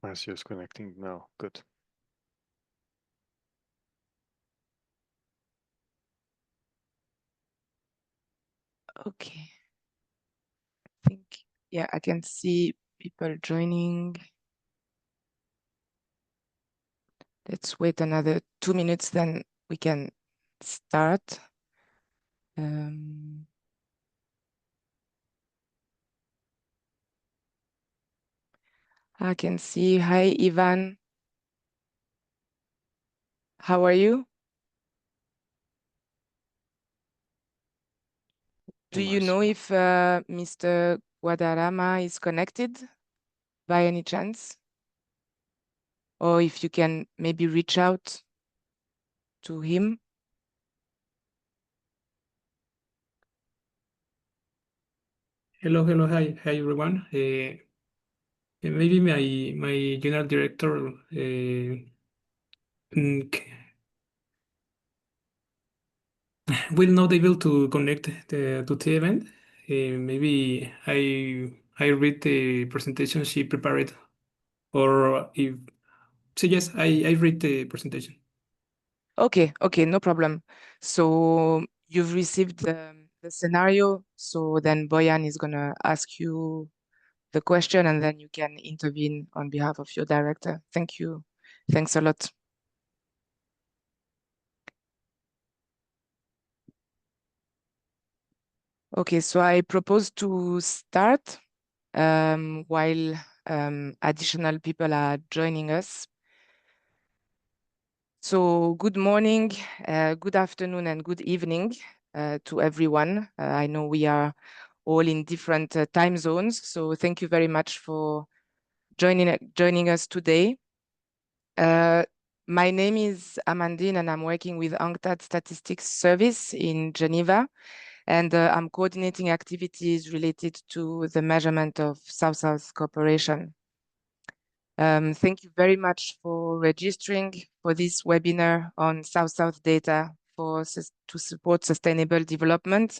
Marcio is connecting now. Good. Okay. I think, yeah, I can see people joining. Let's wait another 2 minutes, then we can start. I can see. Hi, Ivan. How are you? Do you know if Mr. Guadarrama is connected by any chance? Or if you can maybe reach out to him? Hello, hi everyone. Maybe my general director will not able to connect to the event. Maybe I read the presentation she prepared, or if so, yes, I read the presentation. Okay, no problem. So you've received the scenario, so then Boyan is gonna ask you the question and then you can intervene on behalf of your director. Thank you. Thanks a lot. Okay, so I propose to start while additional people are joining us. So good morning, good afternoon, and good evening to everyone. I know we are all in different time zones, so thank you very much for joining us today. My name is Amandine, and I'm working with UNCTAD Statistics Service in Geneva, and I'm coordinating activities related to the measurement of South-South cooperation. Thank you very much for registering for this webinar on South-South data to support sustainable development.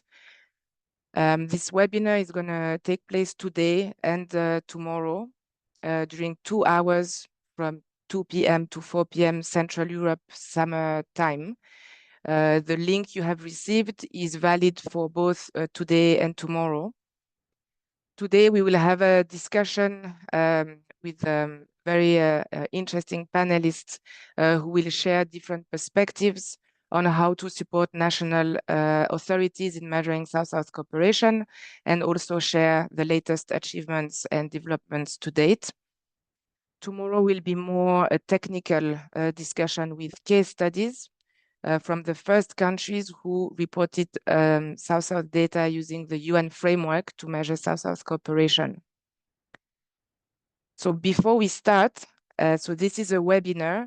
This webinar is going to take place today and tomorrow during 2 hours from 2 p.m. to 4 p.m. Central Europe summer time. The link you have received is valid for both today and tomorrow. Today we will have a discussion with very interesting panelists who will share different perspectives on how to support national authorities in measuring South-South cooperation, and also share the latest achievements and developments to date. Tomorrow will be more a technical discussion with case studies from the first countries who reported South-South data using the UN framework to measure South-South cooperation. So before we start, so this is a webinar,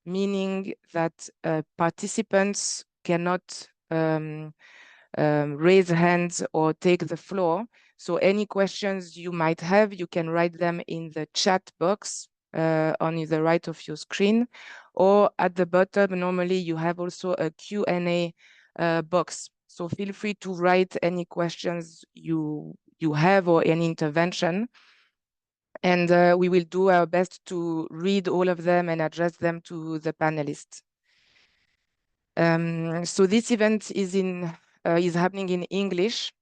meaning that participants cannot raise hands or take the floor. So any questions you might have, you can write them in the chat box on the right of your screen, or at the bottom, normally you have also a Q&A box. So feel free to write any questions you have or any intervention. And we will do our best to read all of them and address them to the panelists. So this event is happening in English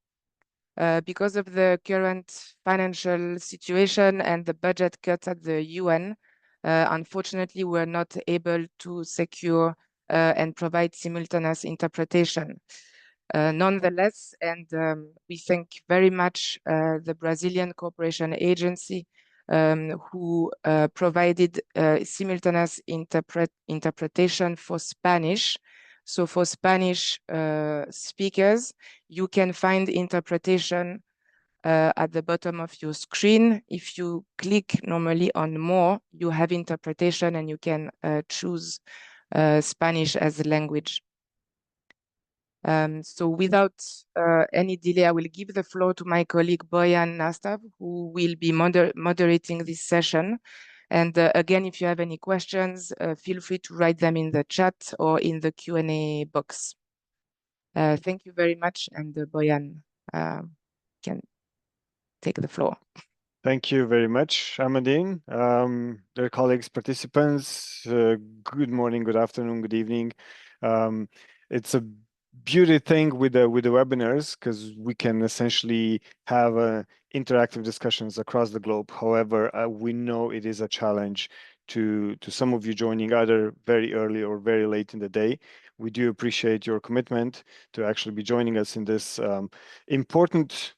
because of the current financial situation and the budget cuts at the UN. Unfortunately, we're not able to secure and provide simultaneous interpretation. Nonetheless, and we thank very much the Brazilian Cooperation Agency who provided simultaneous interpretation for Spanish. So for Spanish speakers, you can find interpretation at the bottom of your screen. If you click normally on more, you have interpretation and you can choose Spanish as a language. So without any delay, I will give the floor to my colleague Boyan Nastav, who will be moderating this session. And again, if you have any questions, feel free to write them in the chat or in the Q&A box. Thank you very much, and Boyan can take the floor. Thank you very much, Amadine. Dear colleagues, participants, good morning, good afternoon, good evening. It's a beauty thing with the webinars because we can essentially have interactive discussions across the globe. However, we know it is a challenge to some of you joining either very early or very late in the day. We do appreciate your commitment to actually be joining us in this important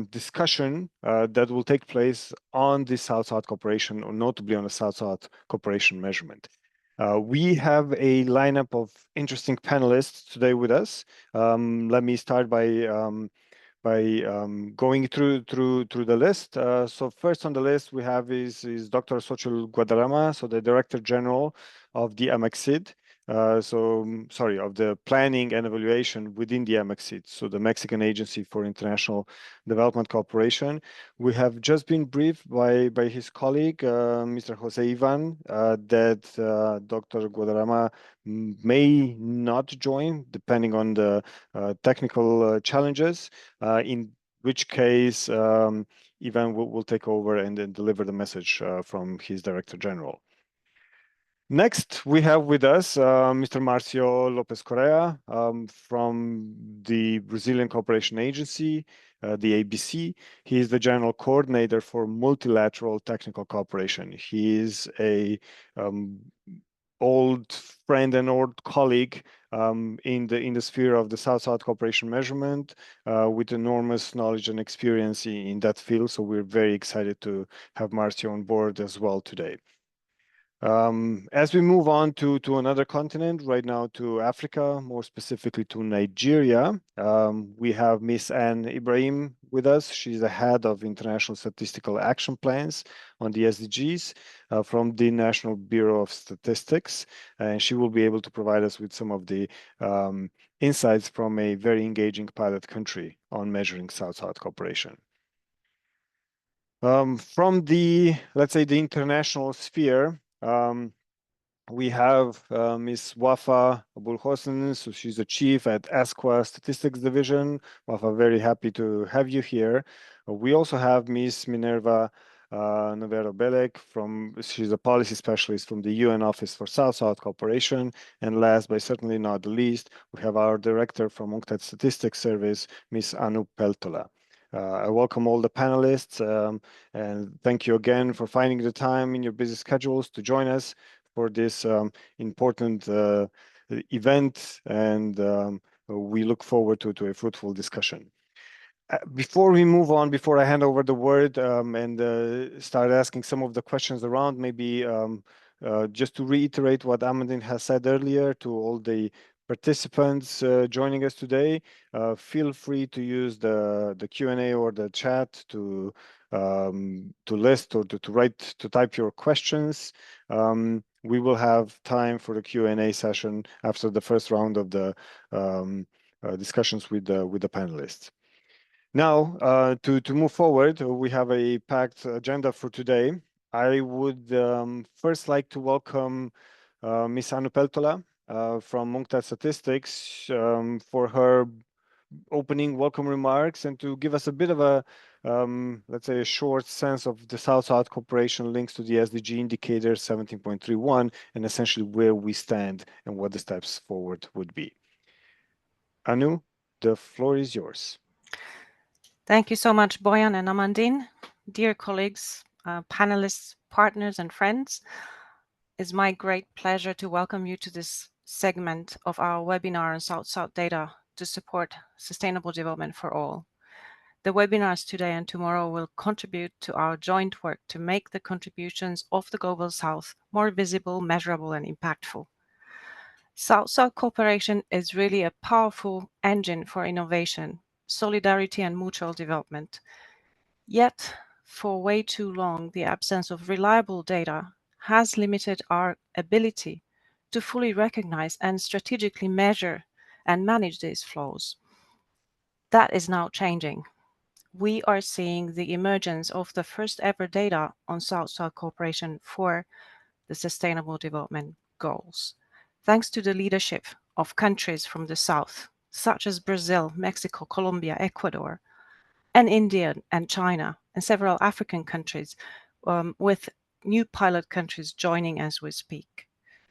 discussion that will take place on the South-South cooperation, or notably on the South-South cooperation measurement. We have a lineup of interesting panelists today with us. Let me start by going through the list. So first on the list we have is Dr. Xochitl Guadarrama, so the Director General of the AMEXID. Of the planning and evaluation within the AMEXID, so the Mexican Agency for International Development Cooperation. We have just been briefed by his colleague, Mr. Jose Ivan, that Dr. Guadarrama may not join, depending on the technical challenges, in which case Ivan will take over and then deliver the message from his Director General. Next, we have with us Mr. Marcio Lopez Correa from the Brazilian Cooperation Agency, the ABC. He is the General Coordinator for Multilateral Technical Cooperation. He is a old friend and old colleague in the sphere of the South-South cooperation measurement with enormous knowledge and experience in that field. So we're very excited to have Marcio on board as well today. As we move on to another continent, right now to Africa, more specifically to Nigeria, we have Miss Anne Ibrahim with us. She's the head of International Statistical Action Plans on the SDGs from the National Bureau of Statistics. And she will be able to provide us with some of the insights from a very engaging pilot country on measuring South-South cooperation. From the, let's say, the international sphere, we have Ms. Wafa Abulhosn, so she's the chief at ASQA Statistics Division. Wafa, very happy to have you here. We also have Ms. Minerva Novero Belek, she's a policy specialist from the UN Office for South-South Cooperation. And last but certainly not the least, we have our director from UNCTAD Statistics Service, Ms. Anu Peltola. I welcome all the panelists and thank you again for finding the time in your busy schedules to join us for this important event, and we look forward to a fruitful discussion. Before we move on, before I hand over the word and start asking some of the questions around, maybe just to reiterate what Amadine has said earlier to all the participants joining us today, feel free to use the Q&A or the chat to list or to write, to type your questions. We will have time for the Q&A session after the first round of the discussions with the panelists. Now, to move forward, we have a packed agenda for today. I would first like to welcome Ms. Anu Peltola from UNCTAD Statistics for her opening welcome remarks and to give us a bit of a, let's say, a short sense of the South-South cooperation links to the SDG indicator 17.31 and essentially where we stand and what the steps forward would be. Anu, the floor is yours. Thank you so much, Boyan and Amandine. Dear colleagues, panelists, partners, and friends, it's my great pleasure to welcome you to this segment of our webinar on South-South data to support sustainable development for all. The webinars today and tomorrow will contribute to our joint work to make the contributions of the Global South more visible, measurable, and impactful. South-South cooperation is really a powerful engine for innovation, solidarity, and mutual development. Yet, for way too long, the absence of reliable data has limited our ability to fully recognize and strategically measure and manage these flows. That is now changing. We are seeing the emergence of the first ever data on South-South cooperation for the Sustainable Development Goals, thanks to the leadership of countries from the South, such as Brazil, Mexico, Colombia, Ecuador, and India and China, and several African countries, with new pilot countries joining as we speak.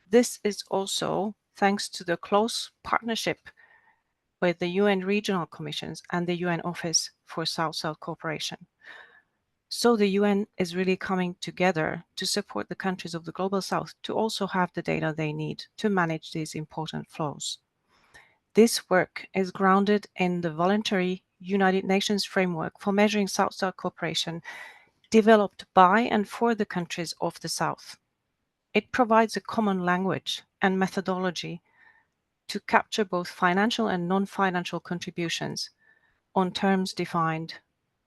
This is also thanks to the close partnership with the UN regional commissions and the UN Office for South-South Cooperation. So the UN is really coming together to support the countries of the Global South to also have the data they need to manage these important flows. This work is grounded in the voluntary United Nations framework for measuring South-South cooperation developed by and for the countries of the South. It provides a common language and methodology to capture both financial and non-financial contributions on terms defined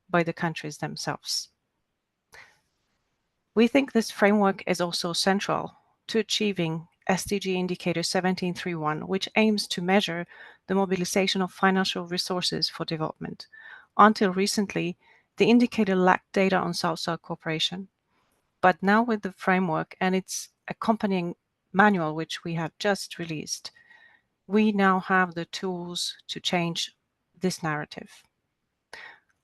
by the countries themselves. We think this framework is also central to achieving SDG Indicator 1731, which aims to measure the mobilization of financial resources for development. Until recently, the indicator lacked data on South-South cooperation. But now with the framework and its accompanying manual, which we have just released, we now have the tools to change this narrative.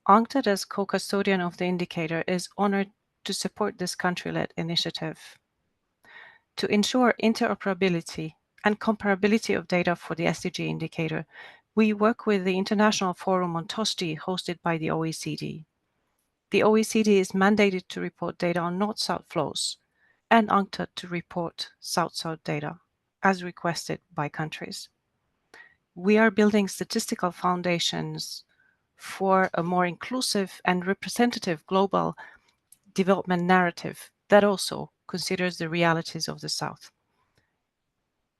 UNCTAD, as co-custodian of the indicator, is honored to support this country-led initiative. To ensure interoperability and comparability of data for the SDG indicator, we work with the International Forum on TOSTI hosted by the OECD. The OECD is mandated to report data on North-South flows and UNCTAD to report South-South data as requested by countries. We are building statistical foundations for a more inclusive and representative global development narrative that also considers the realities of the South.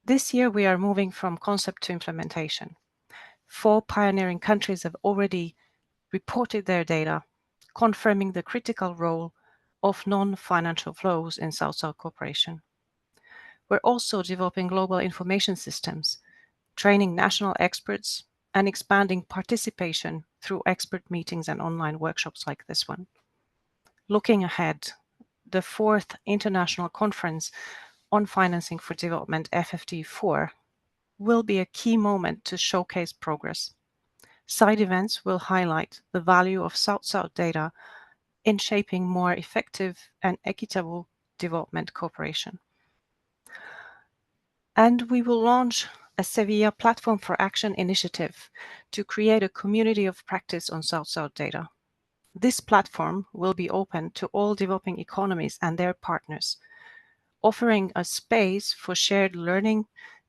This year, we are moving from concept to implementation. 4 pioneering countries have already reported their data, confirming the critical role of non-financial flows in South-South cooperation. We're also developing global information systems, training national experts, and expanding participation through expert meetings and online workshops like this one. Looking ahead, the 4th International Conference on Financing for Development, FFD4, will be a key moment to showcase progress. Side events will highlight the value of South-South data in shaping more effective and equitable development cooperation. And we will launch a Sevilla Platform for Action initiative to create a community of practice on South-South data. This platform will be open to all developing economies and their partners, offering a space for shared learning,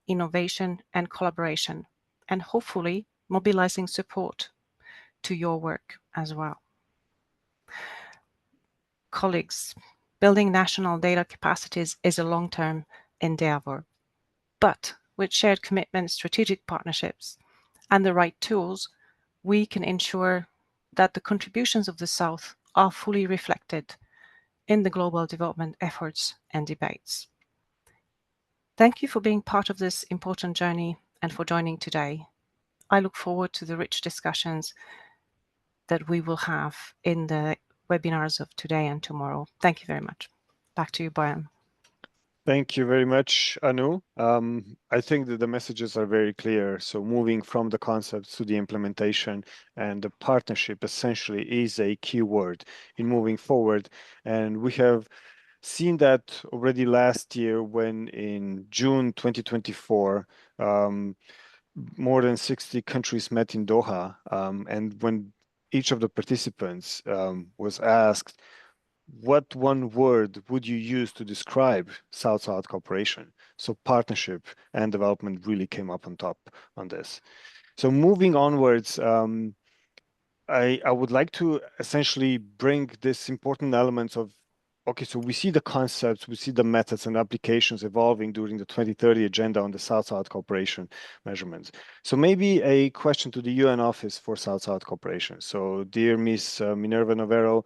innovation, and collaboration, and hopefully mobilizing support to your work as well. Colleagues, building national data capacities is a long-term endeavor, but with shared commitment, strategic partnerships, and the right tools, we can ensure that the contributions of the South are fully reflected in the global development efforts and debates. Thank you for being part of this important journey and for joining today. I look forward to the rich discussions that we will have in the webinars of today and tomorrow. Thank you very much. Back to you, Brian. Thank you very much, Anu. I think that the messages are very clear. So moving from the concepts to the implementation, and the partnership essentially is a key word in moving forward. And we have seen that already last year when in June 2024, more than 60 countries met in Doha. And when each of the participants was asked, what one word would you use to describe South-South cooperation? So partnership and development really came up on top on this. So moving onwards, I would like to essentially bring this important elements of, okay, so we see the concepts, we see the methods and applications evolving during the 2030 agenda on the South-South cooperation measurements. So maybe a question to the UN Office for South-South cooperation. So dear Ms. Minerva Novero,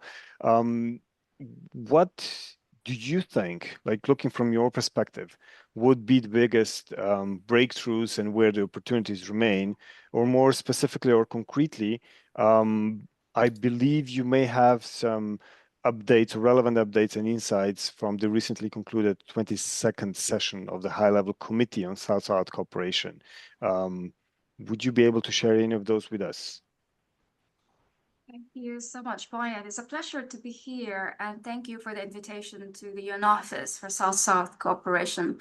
what do you think, like looking from your perspective, would be the biggest breakthroughs and where the opportunities remain? Or more specifically or concretely, I believe you may have some updates, relevant updates and insights from the recently concluded 22nd session of the High-Level Committee on South-South Cooperation. Would you be able to share any of those with us? Thank you so much, Boyan. It's a pleasure to be here, and thank you for the invitation to the UN Office for South-South Cooperation.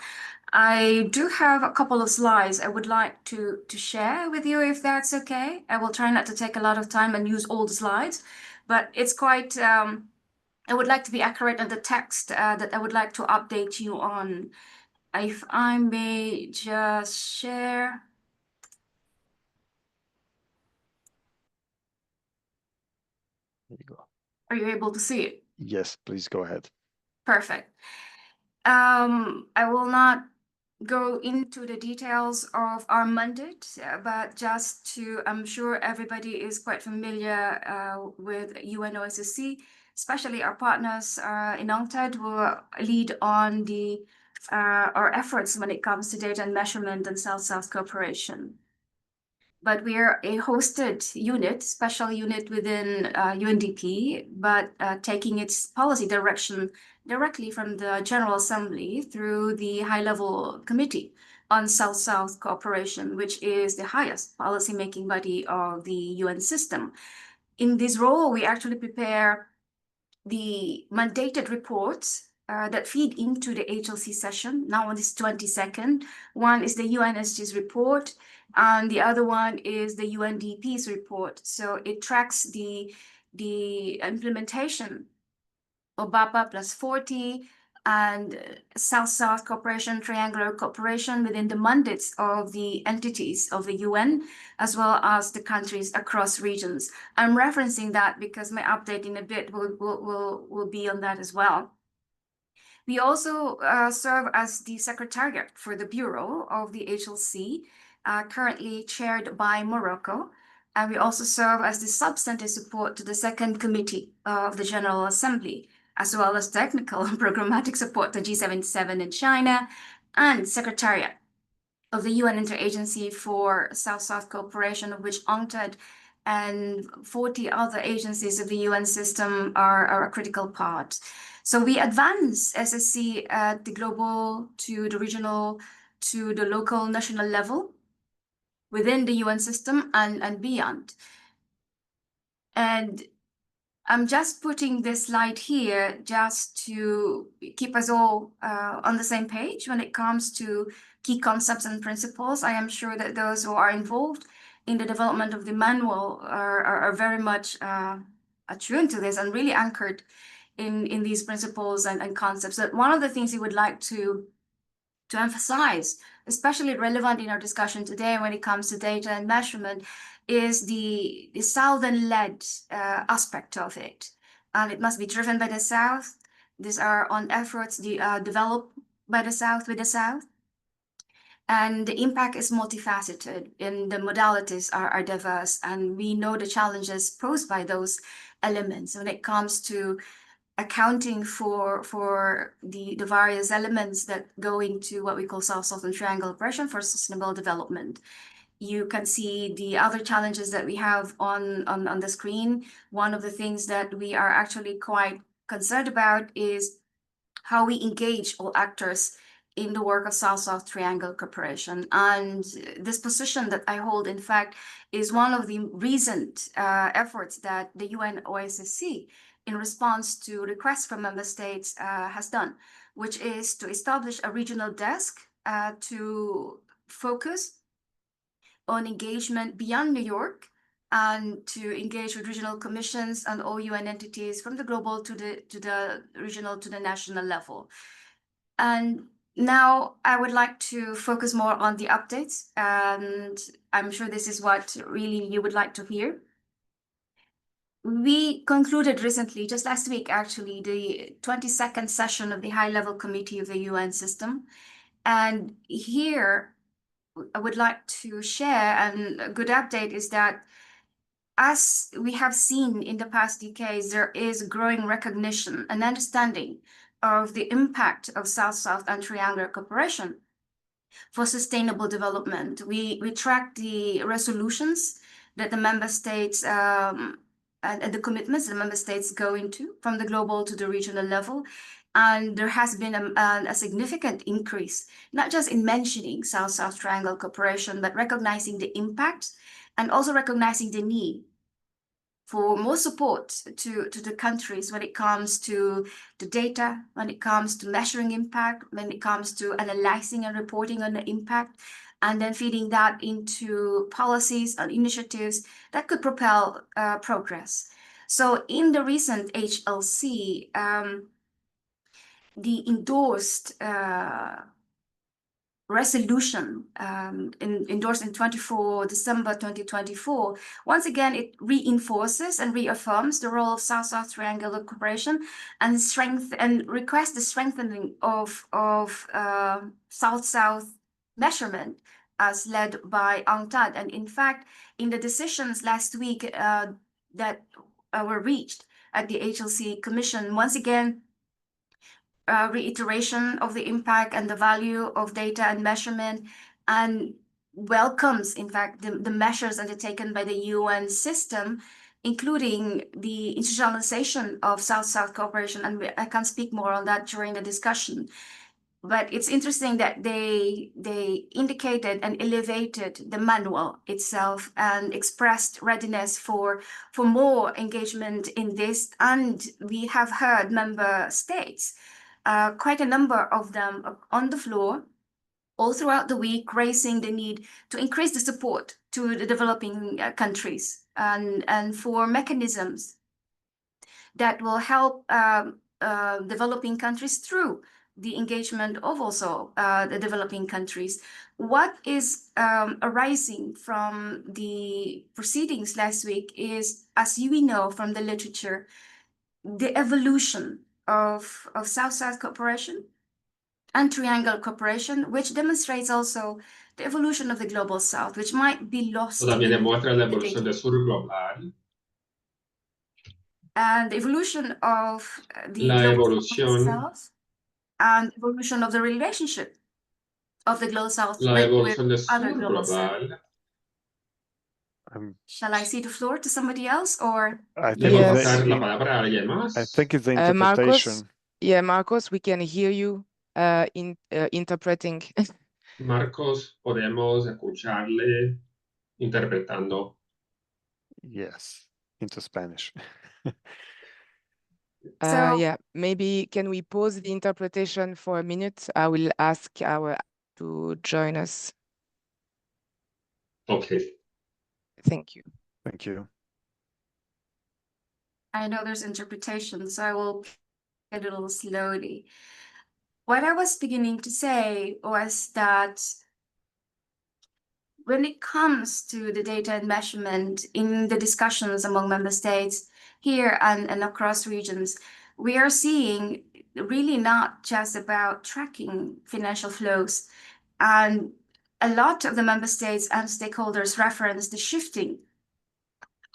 I do have a couple of slides I would like to share with you, if that's okay. I will try not to take a lot of time and use all the slides, but it's quite, I would like to be accurate on the text that I would like to update you on. If I may just share. There you go. Are you able to see it? Yes, please go ahead. Perfect. I will not go into the details of our mandate, but just to, I'm sure everybody is quite familiar with UN OSSE, especially our partners in UNCTAD will lead on the our efforts when it comes to data and measurement and South-South cooperation. But we are a hosted unit, special unit within UNDP, but taking its policy direction directly from the General Assembly through the high-level committee on South-South cooperation, which is the highest policy-making body of the UN system. In this role, we actually prepare the mandated reports that feed into the HLC session. Now on this 22nd, one is the UNSG's report, and the other one is the UNDP's report. So it tracks the implementation of BAPA plus 40 and South-South cooperation, triangular cooperation within the mandates of the entities of the UN, as well as the countries across regions. I'm referencing that because my update in a bit will be on that as well. We also serve as the secretariat for the Bureau of the HLC, currently chaired by Morocco. And we also serve as the substantive support to the second committee of the General Assembly, as well as technical and programmatic support to G77 in China, and Secretariat of the UN Interagency for South-South Cooperation, of which UNCTAD and 40 other agencies of the UN system are a critical part. So we advance SSC at the global to the regional to the local national level within the UN system and beyond. And I'm just putting this slide here just to keep us all on the same page when it comes to key concepts and principles. I am sure that those who are involved in the development of the manual are very much attuned to this and really anchored in these principles and concepts. But one of the things we would like to emphasize, especially relevant in our discussion today when it comes to data and measurement, is the Southern-led aspect of it. And it must be driven by the South. These are on efforts developed by the South with the South. And the impact is multifaceted and the modalities are diverse. And we know the challenges posed by those elements when it comes to accounting for the various elements that go into what we call South-South and Triangle Cooperation for Sustainable Development. You can see the other challenges that we have on the screen. One of the things that we are actually quite concerned about is how we engage all actors in the work of South-South Triangle Cooperation. And this position that I hold, in fact, is one of the recent efforts that the UN OSSE, in response to requests from member states, has done, which is to establish a regional desk to focus on engagement beyond New York and to engage with regional commissions and all UN entities from the global to the regional to the national level. And now I would like to focus more on the updates, and I'm sure this is what really you would like to hear. We concluded recently, just last week actually, the 22nd session of the high-level committee of the UN system. And here I would like to share, and a good update is that as we have seen in the past decades, there is growing recognition and understanding of the impact of South-South and triangular cooperation for sustainable development. We track the resolutions that the member states and the commitments the member states go into from the global to the regional level. And there has been a significant increase, not just in mentioning South-South Triangle cooperation, but recognizing the impact and also recognizing the need for more support to the countries when it comes to the data, when it comes to measuring impact, when it comes to analyzing and reporting on the impact, and then feeding that into policies and initiatives that could propel progress. So in the recent HLC, the endorsed resolution endorsed in December 2024, once again, it reinforces and reaffirms the role of South-South triangular cooperation and requests the strengthening of South-South measurement as led by UNCTAD. And in fact, in the decisions last week that were reached at the HLC Commission, once again, reiteration of the impact and the value of data and measurement, and welcomes, in fact, the measures undertaken by the UN system, including the institutionalization of South-South cooperation. And I can speak more on that during the discussion. But it's interesting that they indicated and elevated the manual itself and expressed readiness for more engagement in this. And we have heard member states, quite a number of them on the floor all throughout the week, raising the need to increase the support to the developing countries and for mechanisms that will help developing countries through the engagement of also the developing countries. What is arising from the proceedings last week is, as we know from the literature, the evolution of South-South cooperation and triangle cooperation, which demonstrates also the evolution of the global South, which might be lost. También demuestra la evolución del sur global. And the evolution of the La global evolución, South and evolution of the relationship of the global South la with evolución del other sur global South. global. Shall I cede the floor to somebody else, or? I Le think voy a it's pasar la the, palabra a alguien más. I think it's the Marcos, interpretation. yeah, Marcos, we can hear you interpreting. Marcos, podemos escucharle interpretando. Yes, into Spanish. Yeah, maybe can we pause the interpretation for a minute? I will ask our to join us. Okay. Thank you. Thank you. I know there's interpretation, so I will get a little slowly. What I was beginning to say was that when it comes to the data and measurement in the discussions among member states here and across regions, we are seeing really not just about tracking financial flows. And a lot of the member states and stakeholders reference the shifting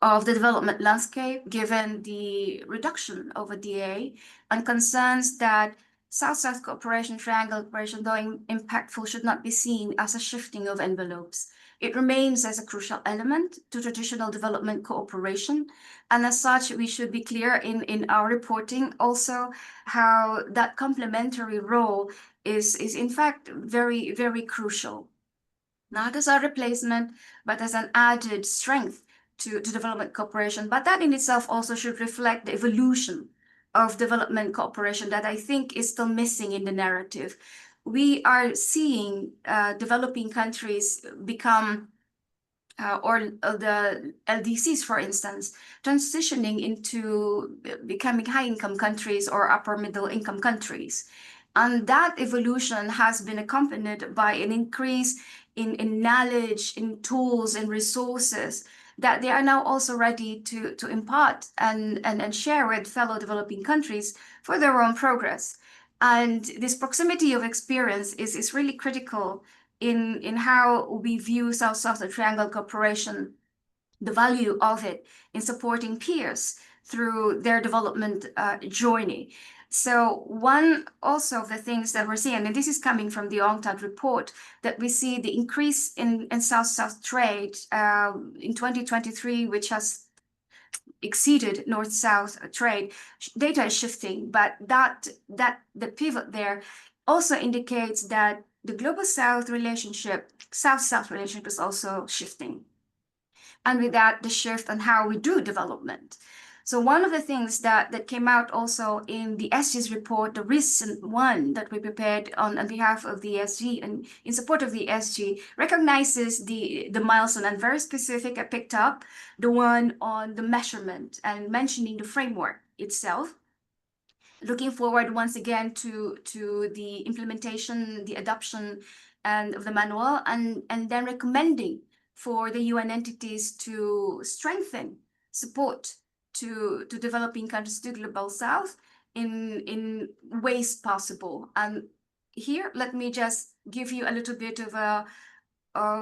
of the development landscape given the reduction of ODA and concerns that South-South cooperation, triangle cooperation, though impactful, should not be seen as a shifting of envelopes. It remains as a crucial element to traditional development cooperation. And as such, we should be clear in our reporting also how that complementary role is in fact very, very crucial. Not as a replacement, but as an added strength to development cooperation. But that in itself also should reflect the evolution of development cooperation that I think is still missing in the narrative. We are seeing developing countries become, or the LDCs, for instance, transitioning into becoming high-income countries or upper-middle-income countries. And that evolution has been accompanied by an increase in knowledge, in tools, and resources that they are now also ready to impart and share with fellow developing countries for their own progress. And this proximity of experience is really critical in how we view South-South triangle cooperation, the value of it in supporting peers through their development journey. So one also of the things that we're seeing, and this is coming from the UNCTAD report, that we see the increase in South-South trade in 2023, which has exceeded North-South trade. Data is shifting, but the pivot there also indicates that the global South relationship, South-South relationship is also shifting. and with that, the shift on how we do development. So one of the things that came out also in the SG's report, the recent one that we prepared on behalf of the SG and in support of the SG, recognizes the milestone, and very specific. I picked up the one on the measurement and mentioning the framework itself. Looking forward once again to the implementation, the adoption and of the manual, and then recommending for the UN entities to strengthen support to developing countries to Global South in ways possible. And here, let me just give you a little bit of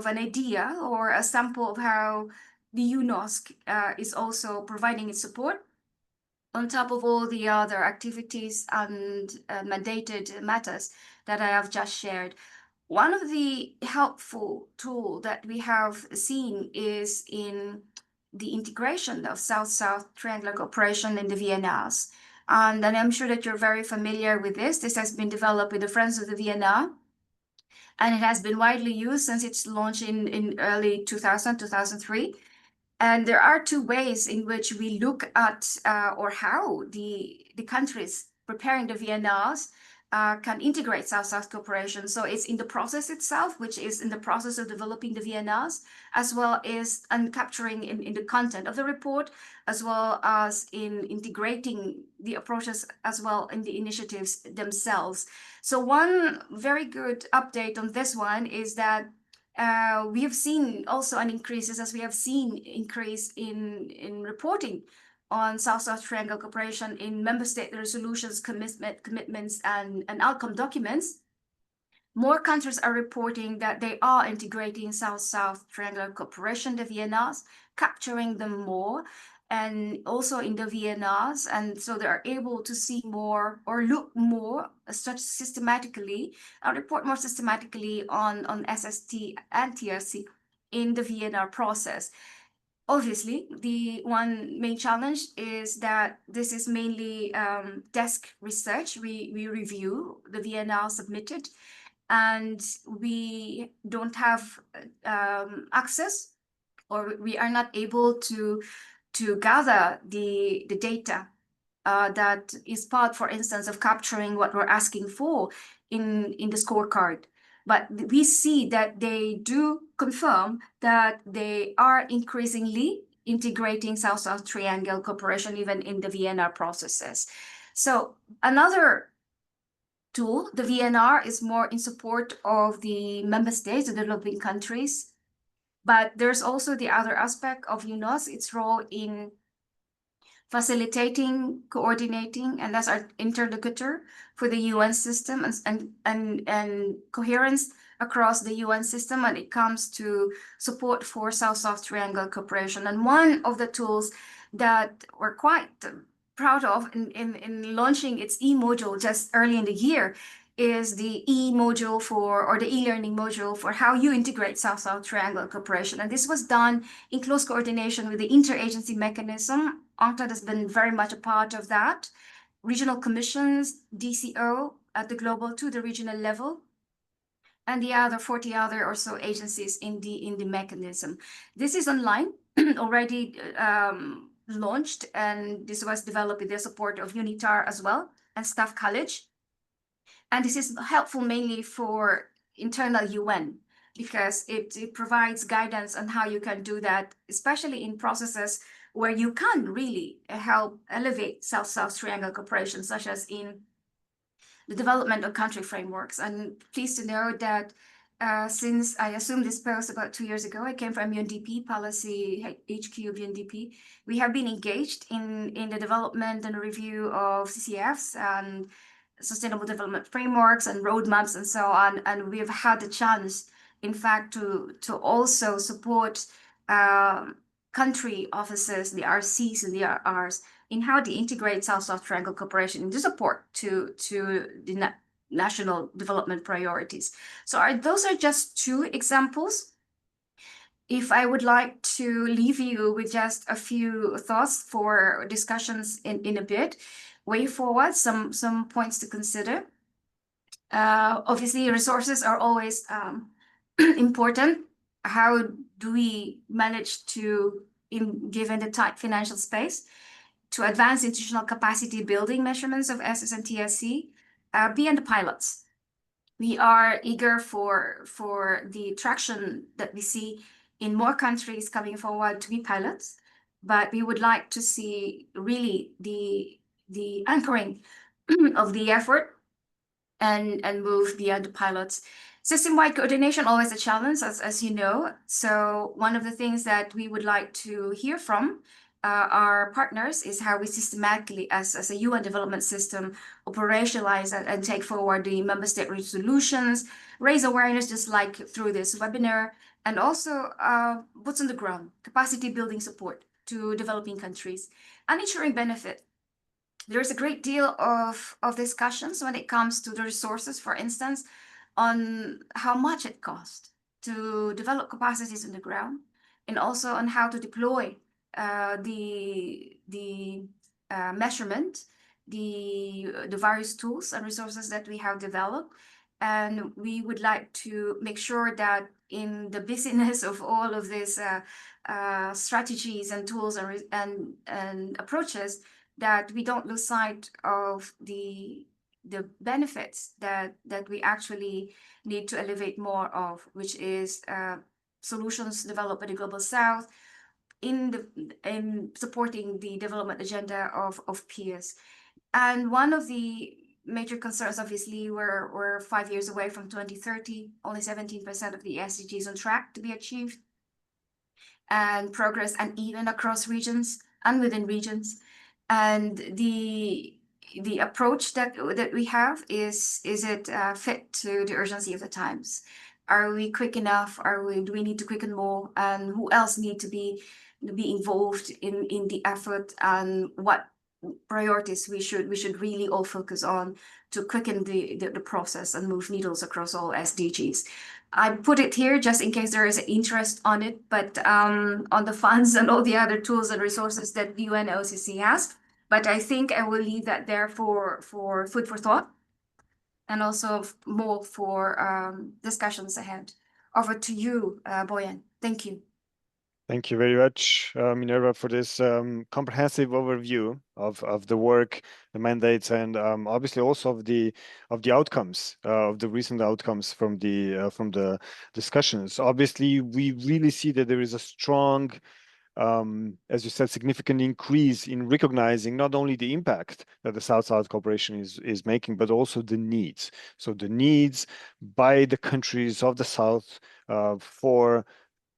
an idea or a sample of how the UNOSC is also providing its support on top of all the other activities and mandated matters that I have just shared. One of the helpful tools that we have seen is in the integration of South-South triangular cooperation in the VNRs. And I'm sure that you're very familiar with this. This has been developed with the Friends of the VNR, and it has been widely used since its launch in early 2003. And there are two ways in which we look at or how the countries preparing the VNRs can integrate South-South cooperation. So it's in the process itself, which is in the process of developing the VNRs, as well as capturing in the content of the report, as well as in integrating the approaches, as well in the initiatives themselves. So one very good update on this one is that we have seen also an increase, as we have seen increase in reporting on South-South Triangle cooperation in member state resolutions, commitments, and outcome documents. More countries are reporting that they are integrating South-South Triangular cooperation, the VNRs, capturing them more, and also in the VNRs. And so they are able to see more or look more systematically, report more systematically on SST and TRC in the VNR process. Obviously, the one main challenge is that this is mainly desk research. We review the VNR submitted, and we don't have access, or we are not able to gather the data that is part, for instance, of capturing what we're asking for in the scorecard. But we see that they do confirm that they are increasingly integrating South-South Triangle cooperation even in the VNR processes. So another tool, the VNR, is more in support of the member states, the developing countries. But there's also the other aspect of UNOSC, its role in facilitating, coordinating, and that's our interlocutor for the UN system and coherence across the UN system when it comes to support for South-South Triangle cooperation. And one of the tools that we're quite proud of in launching its e-module just early in the year is the e-module or the e-learning module for how you integrate South-South Triangle cooperation. And this was done in close coordination with the interagency mechanism. UNCTAD has been very much a part of that. Regional commissions, DCO at the global to the regional level, and the other 40 other or so agencies in the mechanism. This is online, already launched, and this was developed with the support of UNITAR as well, and Staff College. And this is helpful mainly for internal UN, because it provides guidance on how you can do that, especially in processes where you can really help elevate South-South Triangle cooperation, such as in the development of country frameworks. And pleased to know that since I assumed this post about 2 years ago, I came from UNDP, Policy HQ of UNDP. We have been engaged in the development and review of CCFs and sustainable development frameworks and roadmaps and so on. And we've had the chance, in fact, to also support country offices, the RCs and the RRs, in how they integrate South-South Triangle cooperation into support to the national development priorities. So those are just two examples. If I would like to leave you with just a few thoughts for discussions in a bit, way forward, some points to consider. Obviously, resources are always important. How do we manage to, given the tight financial space, to advance institutional capacity building measurements of SS and TSC beyond the pilots? We are eager for the traction that we see in more countries coming forward to be pilots, but we would like to see really the anchoring of the effort and move beyond the pilots. System-wide coordination, always a challenge, as you know. So one of the things that we would like to hear from our partners is how we systematically, as a UN development system, operationalize and take forward the member state resolutions, raise awareness just like through this webinar, and also boots on the ground, capacity building support to developing countries, and ensuring benefit. There's a great deal of discussions when it comes to the resources, for instance, on how much it costs to develop capacities on the ground, and also on how to deploy the measurement, the various tools and resources that we have developed. And we would like to make sure that in the busyness of all of these strategies and tools and approaches, that we don't lose sight of the benefits that we actually need to elevate more of, which is solutions developed by the Global South in supporting the development agenda of peers. And one of the major concerns, obviously, we're 5 years away from 2030, only 17% of the SDGs on track to be achieved, and progress uneven across regions and within regions. And the approach that we have is it fit to the urgency of the times? Are we quick enough? Do we need to quicken more? And who else need to be involved in the effort? And what priorities we should really all focus on to quicken the process and move needles across all SDGs? I put it here just in case there is interest on it, but on the funds and all the other tools and resources that the UN OCC has. But I think I will leave that there for food for thought, and also more for discussions ahead. Over to you, Boyan. Thank you. Thank you very much, Minerva, for this comprehensive overview of the work, the mandates, and obviously also of the outcomes, of the recent outcomes from the discussions. Obviously, we really see that there is a strong, as you said, significant increase in recognizing not only the impact that the South-South cooperation is making, but also the needs. So the needs by the countries of the South for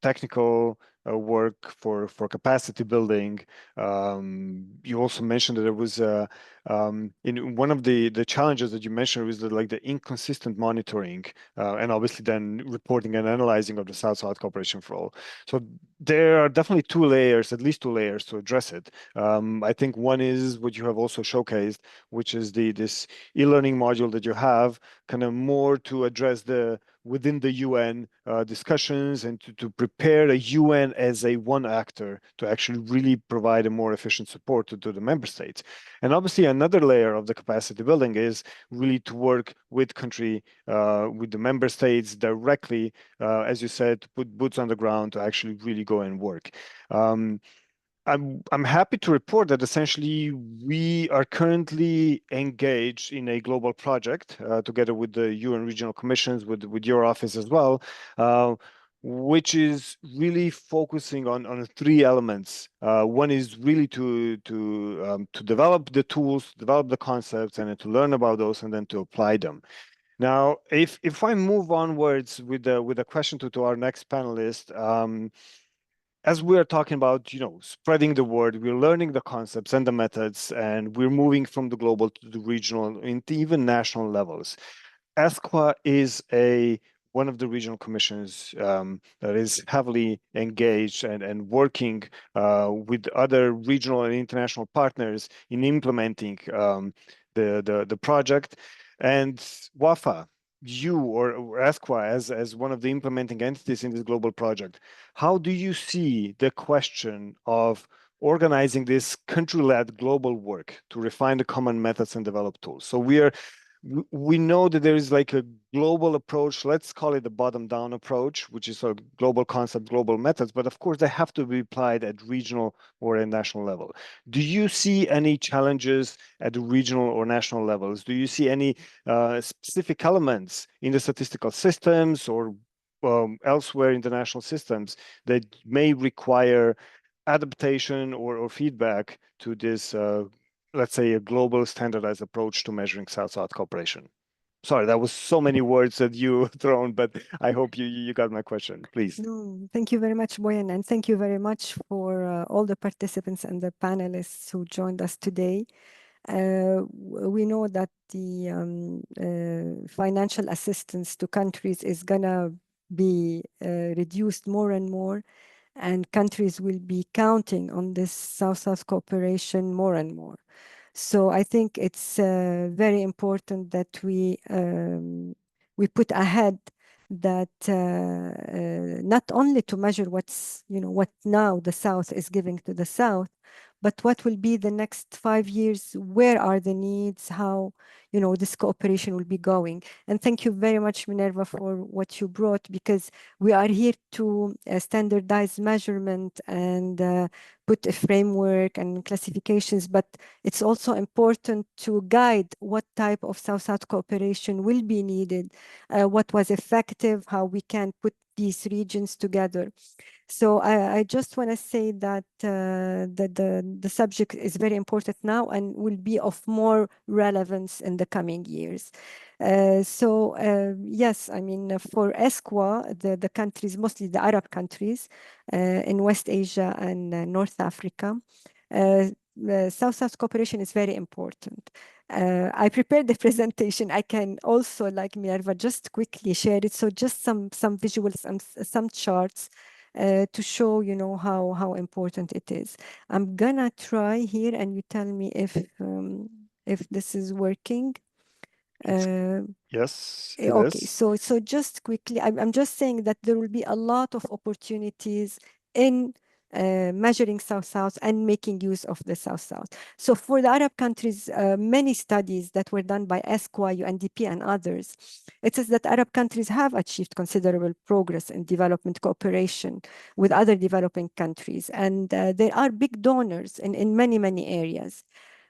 technical work, for capacity building. You also mentioned that there was in one of the challenges that you mentioned was the inconsistent monitoring and obviously then reporting and analyzing of the South-South cooperation for all. So there are definitely at least two layers to address it. I think one is what you have also showcased, which is this e-learning module that you have, kind of more to address within the UN discussions and to prepare a UN as a one actor to actually really provide a more efficient support to the member states. And obviously another layer of the capacity building is really to work with with the member states directly, as you said, to put boots on the ground to actually really go and work. I'm happy to report that essentially we are currently engaged in a global project together with the UN regional commissions, with your office as well, which is really focusing on three elements. One is really to develop the tools, develop the concepts, and then to learn about those, and then to apply them. Now, if I move onwards with a question to our next panelist. As we're talking about, spreading the word, we're learning the concepts and the methods, and we're moving from the global to the regional and even national levels. ESCWA is one of the regional commissions that is heavily engaged and working with other regional and international partners in implementing the project. And WAFA, you or ESCWA as one of the implementing entities in this global project, how do you see the question of organizing this country-led global work to refine the common methods and develop tools? So we know that there is like a global approach, let's call it the bottom-down approach, which is a global concept, global methods, but of course they have to be applied at regional or at national level. Do you see any challenges at the regional or national levels? Do you see any specific elements in the statistical systems or elsewhere in the national systems that may require adaptation or feedback to this let's say, a global standardized approach to measuring South-South cooperation? Sorry, that was so many words that you thrown, but I hope you got my question, please. No, thank you very much, Boyan, and thank you very much for all the participants and the panelists who joined us today. We know that the financial assistance to countries is gonna be reduced more and more, and countries will be counting on this South-South cooperation more and more. So I think it's very important that we put ahead that not only to measure what's, what now the South is giving to the South, but what will be the next 5 years, where are the needs, how, this cooperation will be going. And thank you very much, Minerva, for what you brought, because we are here to standardize measurement and put a framework and classifications, but it's also important to guide what type of South-South cooperation will be needed, what was effective, how we can put these regions together. So I just want to say that the subject is very important now and will be of more relevance in the coming years. Yes, I mean, for ESCWA, the countries, mostly the Arab countries in West Asia and North Africa, South-South cooperation is very important. I prepared the presentation. I can also, like Minerva, just quickly share it. So just some visuals and some charts to show, how important it is. I'm gonna try here, and you tell me if this is working. Yes, it Okay, is. so just quickly, I'm just saying that there will be a lot of opportunities in measuring South-South and making use of the South-South. So for the Arab countries, many studies that were done by ESCWA, UNDP, and others, it says that Arab countries have achieved considerable progress in development cooperation with other developing countries. And there are big donors in many, many areas.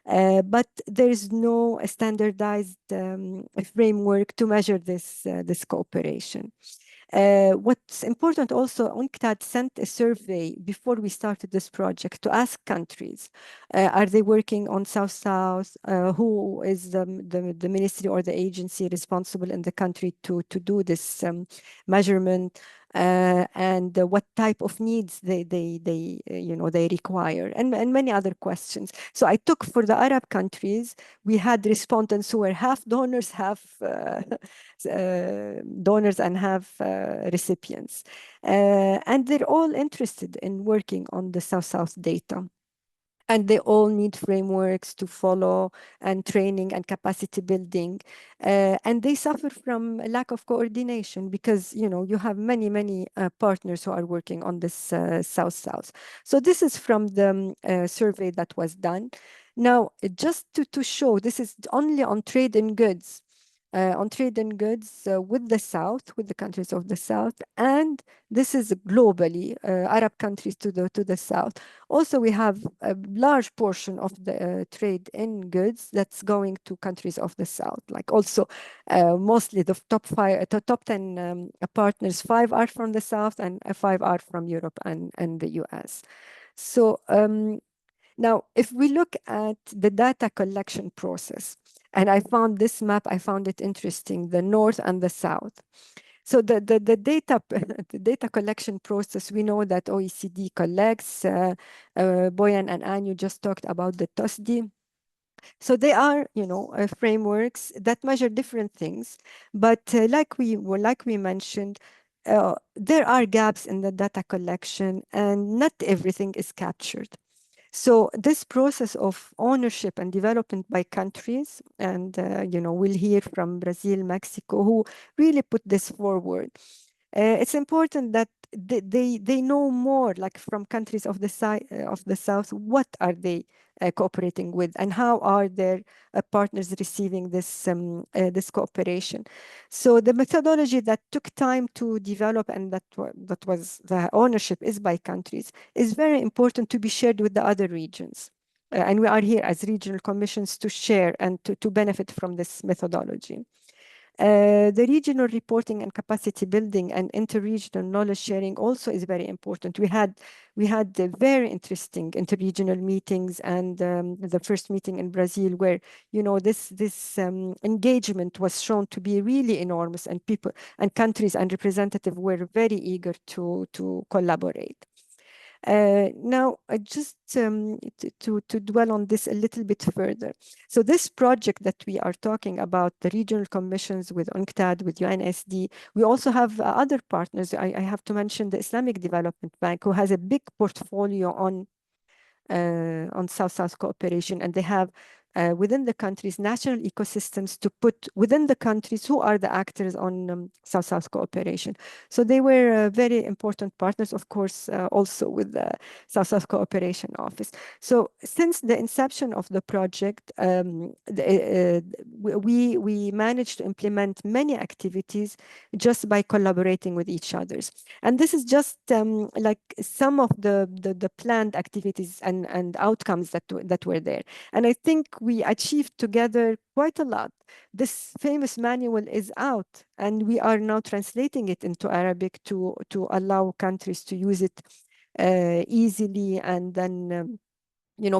But there is no standardized framework to measure this cooperation. What's important also, UNCTAD sent a survey before we started this project to ask countries, are they working on South-South? Who is the ministry or the agency responsible in the country to do this measurement? And what type of needs they require, and many other questions. So I took for the Arab countries, we had respondents who were half donors, half donors, and half recipients. And they're all interested in working on the South-South data. And they all need frameworks to follow, and training and capacity building. And they suffer from a lack of coordination because, you have many partners who are working on this South-South. So this is from the survey that was done. Now, just to show, this is only on trade in goods. On trade in goods with the South, with the countries of the South, and this is globally, Arab countries to the South. Also, we have a large portion of the trade in goods that's going to countries of the South. Like also, mostly the top 10 partners, 5 are from the South and 5 are from Europe and the US. So now, if we look at the data collection process, and I found this map, I found it interesting, the North and the South. So the data collection process, we know that OECD collects, Boyan and Anu just talked about the TOSDI. So they are, frameworks that measure different things, but like we mentioned, there are gaps in the data collection and not everything is captured. So this process of ownership and development by countries, and we'll hear from Brazil, Mexico, who really put this forward. It's important that they know more, like from countries of the south, what are they cooperating with, and how are their partners receiving this cooperation. So the methodology that took time to develop, and that was the ownership is by countries, is very important to be shared with the other regions. And we are here as regional commissions to share and to benefit from this methodology. The regional reporting and capacity building and interregional knowledge sharing also is very important. We had very interesting interregional meetings, and the first meeting in Brazil, where this engagement was shown to be really enormous, and people and countries and representatives were very eager to collaborate. Now, just to dwell on this a little bit further. So this project that we are talking about, the regional commissions with UNCTAD, with UNSD, we also have other partners. I have to mention the Islamic Development Bank, who has a big portfolio on South-South cooperation, and they have within the countries national ecosystems to put within the countries who are the actors on South-South cooperation. So they were very important partners, of course, also with the South-South Cooperation Office. So since the inception of the project, we managed to implement many activities just by collaborating with each other. And this is just like some of the planned activities and outcomes that were there. And I think we achieved together quite a lot. This famous manual is out, and we are now translating it into Arabic to allow countries to use it easily, and then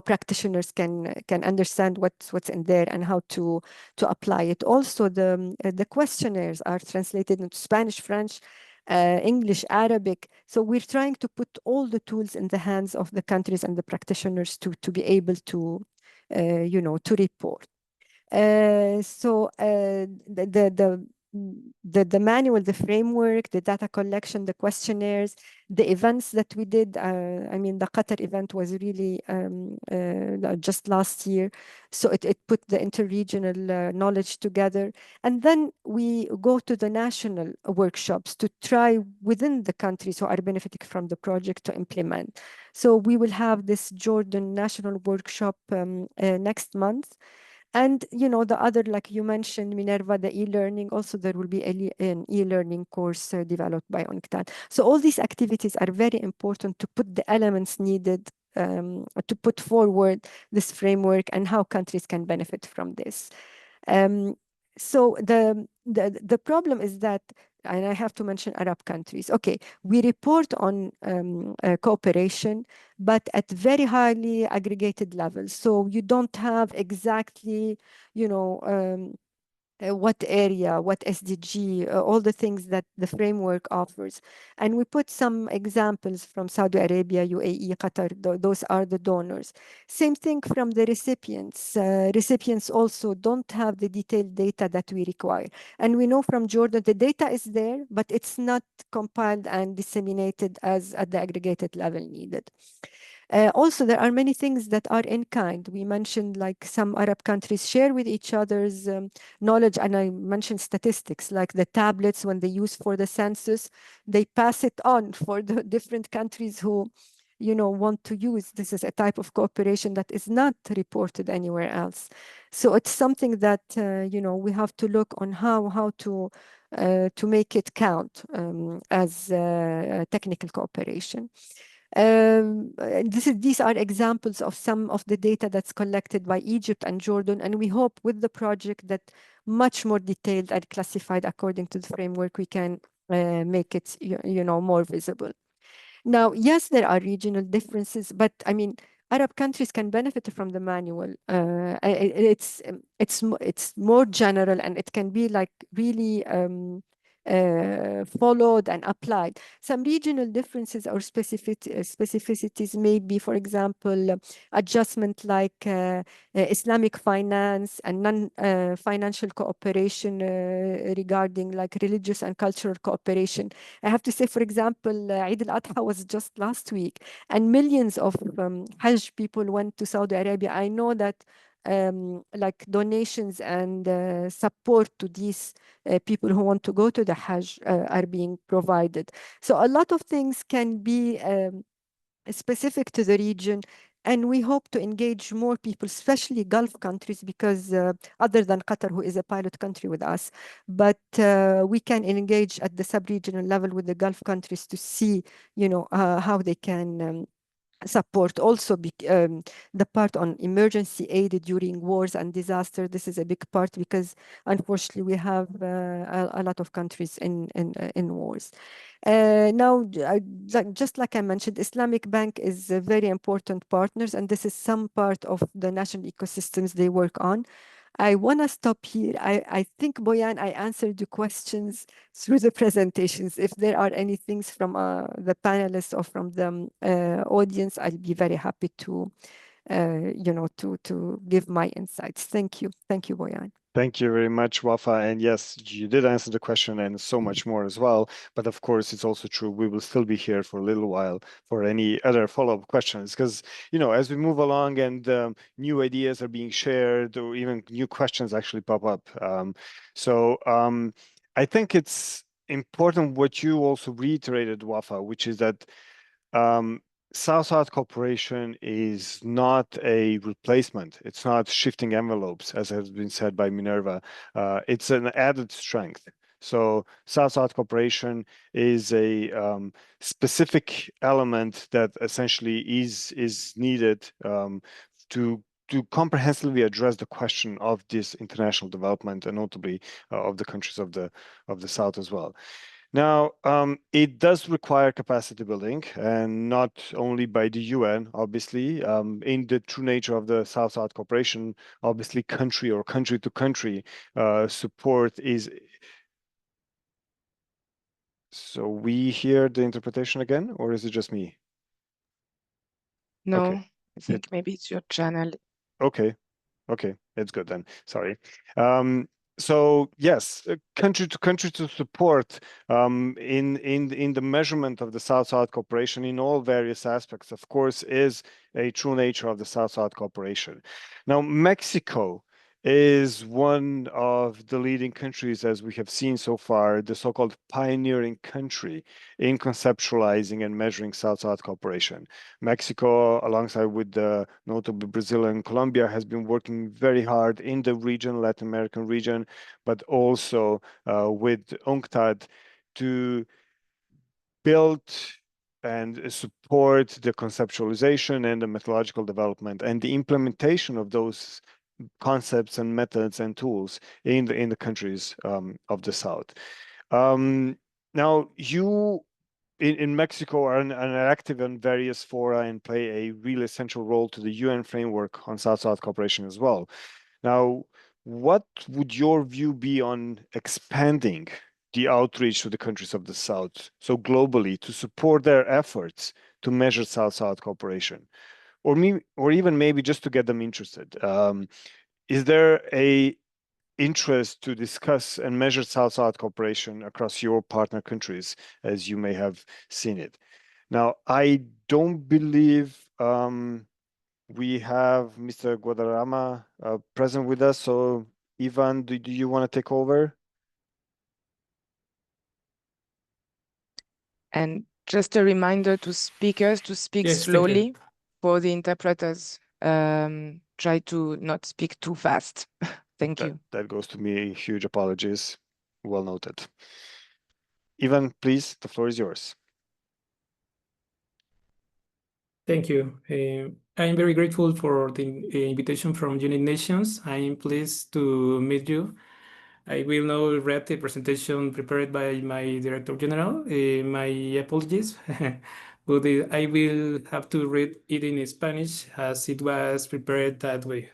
practitioners can understand what's in there and how to apply it. Also, the questionnaires are translated into Spanish, French, English, Arabic. So we're trying to put all the tools in the hands of the countries and the practitioners to be able to to report. So the manual, the framework, the data collection, the questionnaires, the events that we did. I mean, the Qatar event was really just last year. So it put the interregional knowledge together. And then we go to the national workshops to try within the countries who are benefiting from the project to implement. So we will have this Jordan national workshop next month. And the other, like you mentioned, Minerva, the e-learning, also there will be an e-learning course developed by UNCTAD. So all these activities are very important to put the elements needed to put forward this framework and how countries can benefit from this. So the problem is that, and I have to mention Arab countries. Okay, we report on cooperation, but at very highly aggregated levels. So you don't have exactly, what area, what SDG, all the things that the framework offers. And we put some examples from Saudi Arabia, UAE, Qatar, those are the donors. Same thing from the recipients. Recipients also don't have the detailed data that we require. And we know from Jordan, the data is there, but it's not compiled and disseminated as at the aggregated level needed. Also, there are many things that are in kind. We mentioned like some Arab countries share with each other's knowledge, and I mentioned statistics like the tablets when they use for the census, they pass it on for the different countries who want to use. This is a type of cooperation that is not reported anywhere else. So it's something that we have to look on how to make it count as technical cooperation. These are examples of some of the data that's collected by Egypt and Jordan, and we hope with the project that much more detailed and classified according to the framework, we can make it more visible. Now, yes, there are regional differences, but I mean, Arab countries can benefit from the manual. It's more general, and it can be like really followed and applied. Some regional differences or specificities may be, for example, adjustment like Islamic finance and non-financial cooperation regarding like religious and cultural cooperation. I have to say, for example, Eid al-Adha was just last week, and millions of Hajj people went to Saudi Arabia. I know that like donations and support to these people who want to go to the Hajj are being provided. So a lot of things can be specific to the region, and we hope to engage more people, especially Gulf countries, because other than Qatar, who is a pilot country with us, but we can engage at the sub-regional level with the Gulf countries to see, how they can support also the part on emergency aid during wars and disaster. This is a big part because unfortunately we have a lot of countries in wars. Now, just like I mentioned, Islamic Bank is a very important partners, and this is some part of the national ecosystems they work on. I want to stop here. I think, Boyan, I answered the questions through the presentations. If there are any things from the panelists or from the audience, I'll be very happy to, to give my insights. Thank you. Thank you, Boyan. Thank you very much, Wafa. And yes, you did answer the question and so much more as well. But of course, it's also true we will still be here for a little while for any other follow-up questions, because, as we move along and new ideas are being shared or even new questions actually pop up. I think it's important what you also reiterated, Wafa, which is that South-South cooperation is not a replacement. It's not shifting envelopes, as has been said by Minerva. It's an added strength. So South-South cooperation is a specific element that essentially is needed to comprehensively address the question of this international development, and notably of the countries of the South as well. Now, it does require capacity building, and not only by the UN, obviously. In the true nature of the South-South cooperation, obviously country or country-to-country support is... So we hear the interpretation again, or is it just me? No, Okay. I think maybe it's your channel. Okay. Okay, it's good then. Sorry. So yes, country to support in the measurement of the South-South cooperation in all various aspects, of course, is a true nature of the South-South cooperation. Now, Mexico is one of the leading countries, as we have seen so far, the so-called pioneering country in conceptualizing and measuring South-South cooperation. Mexico, alongside with the notably Brazil and Colombia, has been working very hard in the region, Latin American region, but also with UNCTAD to build and support the conceptualization and the methodological development and the implementation of those concepts and methods and tools in the countries of the South. Now, you in Mexico are active in various fora and play a really essential role to the UN framework on South-South cooperation as well. Now, what would your view be on expanding the outreach to the countries of the South, so globally, to support their efforts to measure South-South cooperation? Or even maybe just to get them interested. Is there a interest to discuss and measure South-South cooperation across your partner countries, as you may have seen it? Now, I don't believe we have Mr. Guadarrama present with us. So, Ivan, do you want to take over? And just a reminder to speakers to speak Yes, thank you. slowly for the interpreters. Try to not speak too fast. Thank you. That goes to me. Huge apologies. Well noted. Ivan, please, the floor is yours. Thank you. I'm very grateful for the invitation from United Nations. I am pleased to meet you. I will now read the presentation prepared by my Director General. My apologies, but I will have to read it in Spanish as it was prepared that way.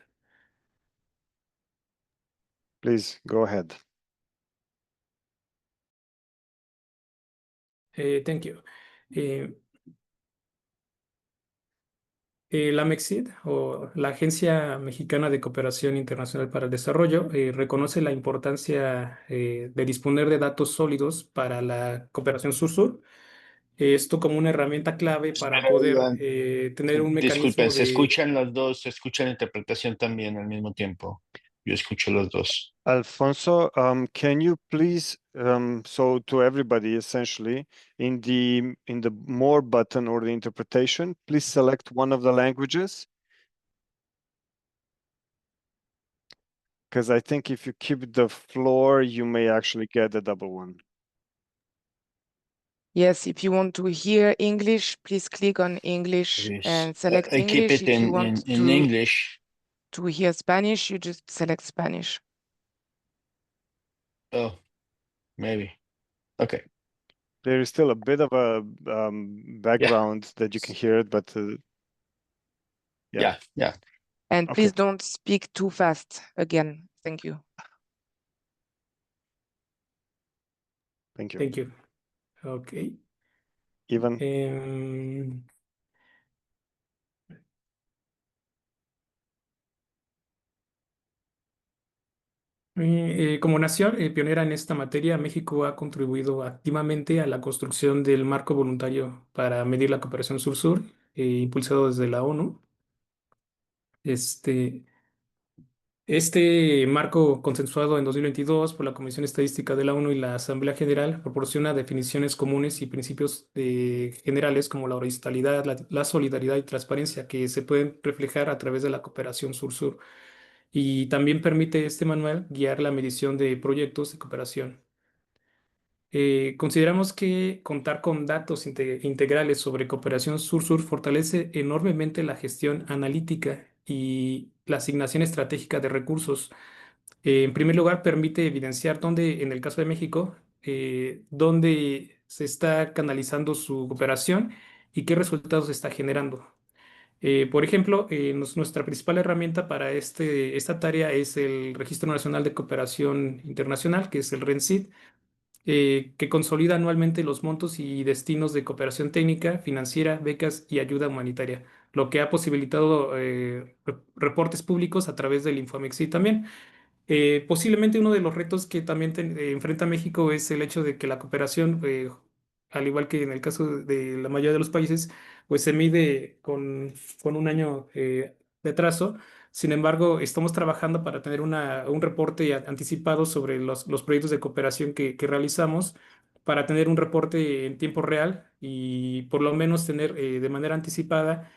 Please, go ahead. Thank you. La MEXID, o la Agencia Mexicana de Cooperación Internacional para el Desarrollo, reconoce la importancia de disponer de datos sólidos para la cooperación sur-sur esto como una herramienta clave para Espera, poder Iván. tener un Disculpen, mecanismo se de... escuchan los dos, se escucha la interpretación también al mismo tiempo. Yo escucho los dos. Alfonso, can you please, so to everybody essentially, in the more button or the interpretation, please select one of the languages. Because I think if you keep the floor, you may actually get a double one. Yes, if you want to hear English, please click on English Yes. and select I keep English. it If you in, want in English. to hear Spanish, you just select Spanish. Oh, maybe. Okay. There is still a bit of a background that you can hear it, but Yeah. And Okay. please don't speak too fast again. Thank you. Thank you. Thank you. Ok. Ivan. Como nación pionera en esta materia, México ha contribuido activamente a la construcción del marco voluntario para medir la cooperación sur-sur, impulsado desde la ONU. Este marco consensuado en 2022 por la Comisión Estadística de la ONU y la Asamblea General proporciona definiciones comunes y principios generales como la horizontalidad, la solidaridad y transparencia que se pueden reflejar a través de la cooperación sur-sur. Y también permite este manual guiar la medición de proyectos de cooperación. Consideramos que contar con datos integrales sobre cooperación sur-sur fortalece enormemente la gestión analítica y la asignación estratégica de recursos. En primer lugar, permite evidenciar dónde, en el caso de México, dónde se está canalizando su cooperación y qué resultados está generando. Por ejemplo, nuestra principal herramienta para esta tarea es el Registro Nacional de Cooperación Internacional, que es el RENCID, que consolida anualmente los montos y destinos de cooperación técnica, financiera, becas y ayuda humanitaria, lo que ha posibilitado reportes públicos a través del Infomexi también. Posiblemente uno de los retos que también enfrenta México es el hecho de que la cooperación, al igual que en el caso de la mayoría de los países, pues se mide con un año de atraso. Sin embargo, estamos trabajando para tener un reporte anticipado sobre los proyectos de cooperación que realizamos, para tener un reporte en tiempo real y por lo menos tener de manera anticipada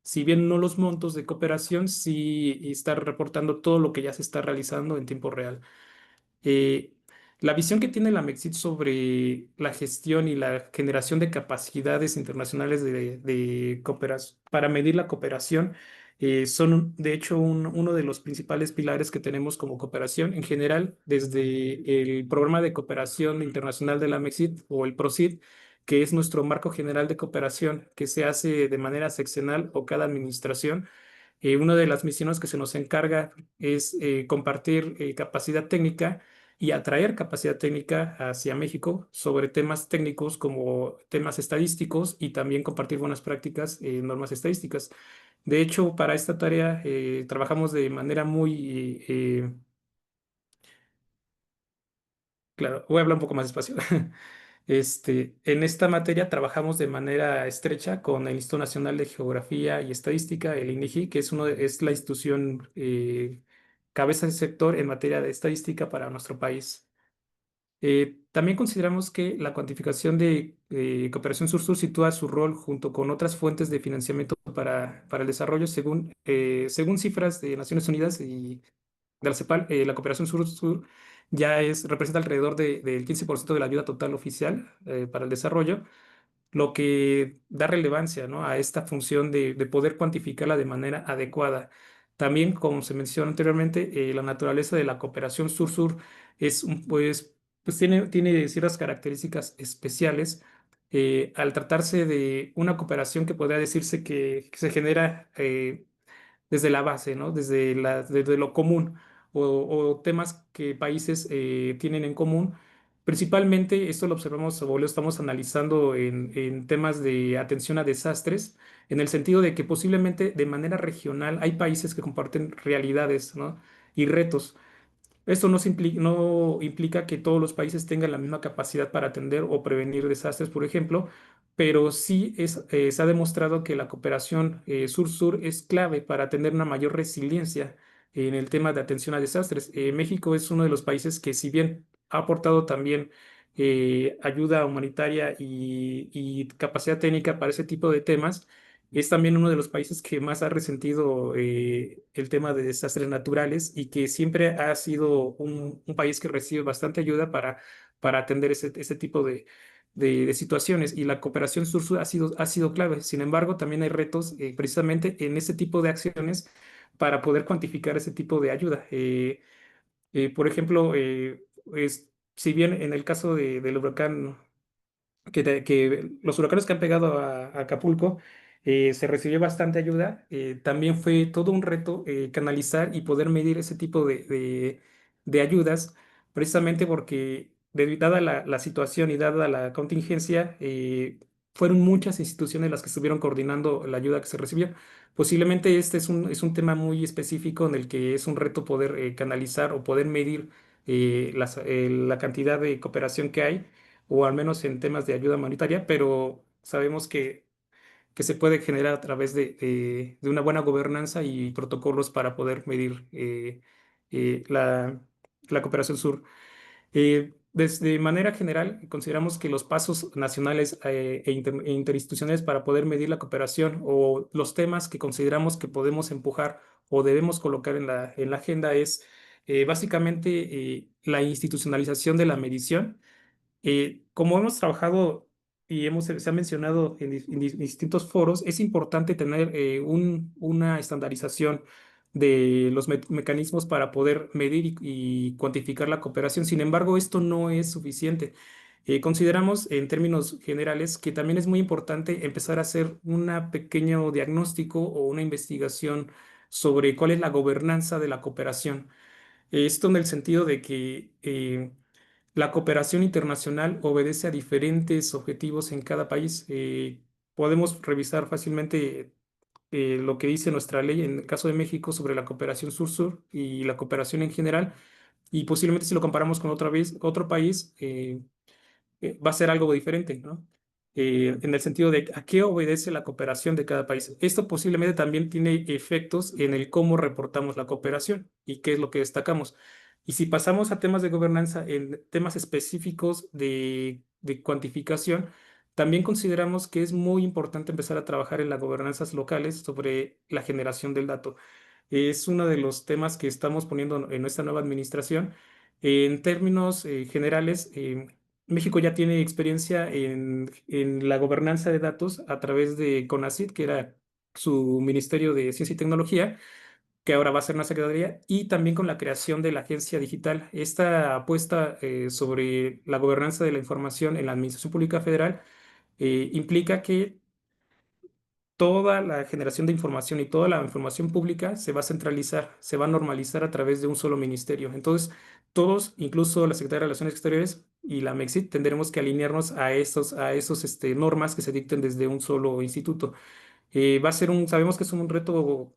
si bien no los montos de cooperación, sí estar reportando todo lo que ya se está realizando en tiempo real. Eh, la visión que tiene la MEXIT sobre la gestión y la generación de capacidades internacionales de cooperación para medir la cooperación son, de hecho, uno de los principales pilares que tenemos como cooperación en general, desde el Programa de Cooperación Internacional de la MEXIT o el PROCID, que es nuestro marco general de cooperación que se hace de manera seccional o cada administración. Una de las misiones que se nos encarga es compartir capacidad técnica y atraer capacidad técnica hacia México sobre temas técnicos como temas estadísticos y también compartir buenas prácticas en normas estadísticas. De hecho, para esta tarea trabajamos de manera muy... claro, voy a hablar un poco más despacio. En esta materia trabajamos de manera estrecha con el Instituto Nacional de Geografía y Estadística, el INEGI, que es la institución cabeza de sector en materia de estadística para nuestro país. También consideramos que la cuantificación de cooperación sur-sur sitúa su rol junto con otras fuentes de financiamiento para el desarrollo según cifras de Naciones Unidas y de la CEPAL. La cooperación sur-sur representa alrededor del 15% de la ayuda total oficial para el desarrollo, lo que da relevancia, ¿no?, a esta función de poder cuantificarla de manera adecuada. También, como se mencionó anteriormente, la naturaleza de la cooperación sur-sur pues tiene ciertas características especiales al tratarse de una cooperación que podría decirse que se genera desde la base, ¿no? Desde lo común o temas que países tienen en común. Principalmente esto lo observamos o lo estamos analizando en temas de atención a desastres, en el sentido de que posiblemente de manera regional hay países que comparten realidades, ¿no?, y retos, Esto no implica que todos los países tengan la misma capacidad para atender o prevenir desastres, por ejemplo, pero sí se ha demostrado que la cooperación sur-sur es clave para tener una mayor resiliencia en el tema de atención a desastres. México es uno de los países que, si bien ha aportado también ayuda humanitaria y capacidad técnica para ese tipo de temas, es también uno de los países que más ha resentido el tema de desastres naturales y que siempre ha sido un país que recibe bastante ayuda para atender ese tipo de situaciones. Y la cooperación sur-sur ha sido clave. Sin embargo, también hay retos precisamente en ese tipo de acciones para poder cuantificar ese tipo de ayuda. Por ejemplo, si bien en el caso del huracán que los huracanes que han pegado a Acapulco se recibió bastante ayuda. También fue todo un reto canalizar y poder medir ese tipo de ayudas, precisamente porque, dada la situación y dada la contingencia, fueron muchas instituciones las que estuvieron coordinando la ayuda que se recibió. Posiblemente este es un tema muy específico en el que es un reto poder canalizar o poder medir la cantidad de cooperación que hay, o al menos en temas de ayuda humanitaria, pero sabemos que se puede generar a través de una buena gobernanza y protocolos para poder medir la cooperación sur. De manera general, consideramos que los pasos nacionales e interinstitucionales para poder medir la cooperación, o los temas que consideramos que podemos empujar o debemos colocar en la agenda, es básicamente la institucionalización de la medición. Como hemos trabajado y se ha mencionado en distintos foros, es importante tener una estandarización de los mecanismos para poder medir y cuantificar la cooperación. Sin embargo, esto no es suficiente. Consideramos en términos generales que también es muy importante empezar a hacer un pequeño diagnóstico o una investigación sobre cuál es la gobernanza de la cooperación. Esto en el sentido de que la cooperación internacional obedece a diferentes objetivos en cada país. Podemos revisar fácilmente lo que dice nuestra ley en el caso de México sobre la cooperación sur-sur y la cooperación en general, y posiblemente si lo comparamos con otro país, va a ser algo diferente, ¿no? En el sentido de a qué obedece la cooperación de cada país. Esto posiblemente también tiene efectos en el cómo reportamos la cooperación y qué es lo que destacamos. Y si pasamos a temas de gobernanza, en temas específicos de cuantificación, también consideramos que es muy importante empezar a trabajar en las gobernanzas locales sobre la generación del dato. Es uno de los temas que estamos poniendo en nuestra nueva administración. En términos generales, México ya tiene experiencia en la gobernanza de datos a través de CONACYT, que era su Ministerio de Ciencia y Tecnología, que ahora va a ser una secretaría, y también con la creación de la Agencia Digital. Esta apuesta sobre la gobernanza de la información en la Administración Pública Federal implica que toda la generación de información y toda la información pública se va a centralizar, se va a normalizar a través de un solo ministerio. Entonces, todos, incluso la Secretaría de Relaciones Exteriores y la MEXIT, tendremos que alinearnos a esos normas que se dicten desde un solo instituto. Sabemos que es un reto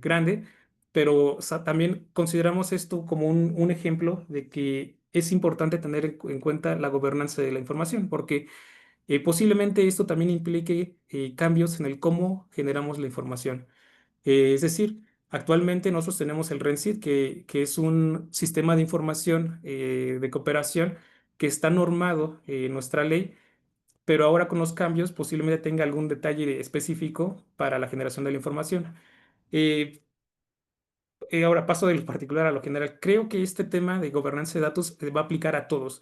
grande, pero también consideramos esto como un ejemplo de que es importante tener en cuenta la gobernanza de la información, porque posiblemente esto también implique cambios en el cómo generamos la información. Es decir, actualmente nosotros tenemos el RENCID, que es un sistema de información de cooperación que está normado en nuestra ley, pero ahora con los cambios posiblemente tenga algún detalle específico para la generación de la información. Eh, Ahora paso de lo particular a lo general. Creo que este tema de gobernanza de datos va a aplicar a todos.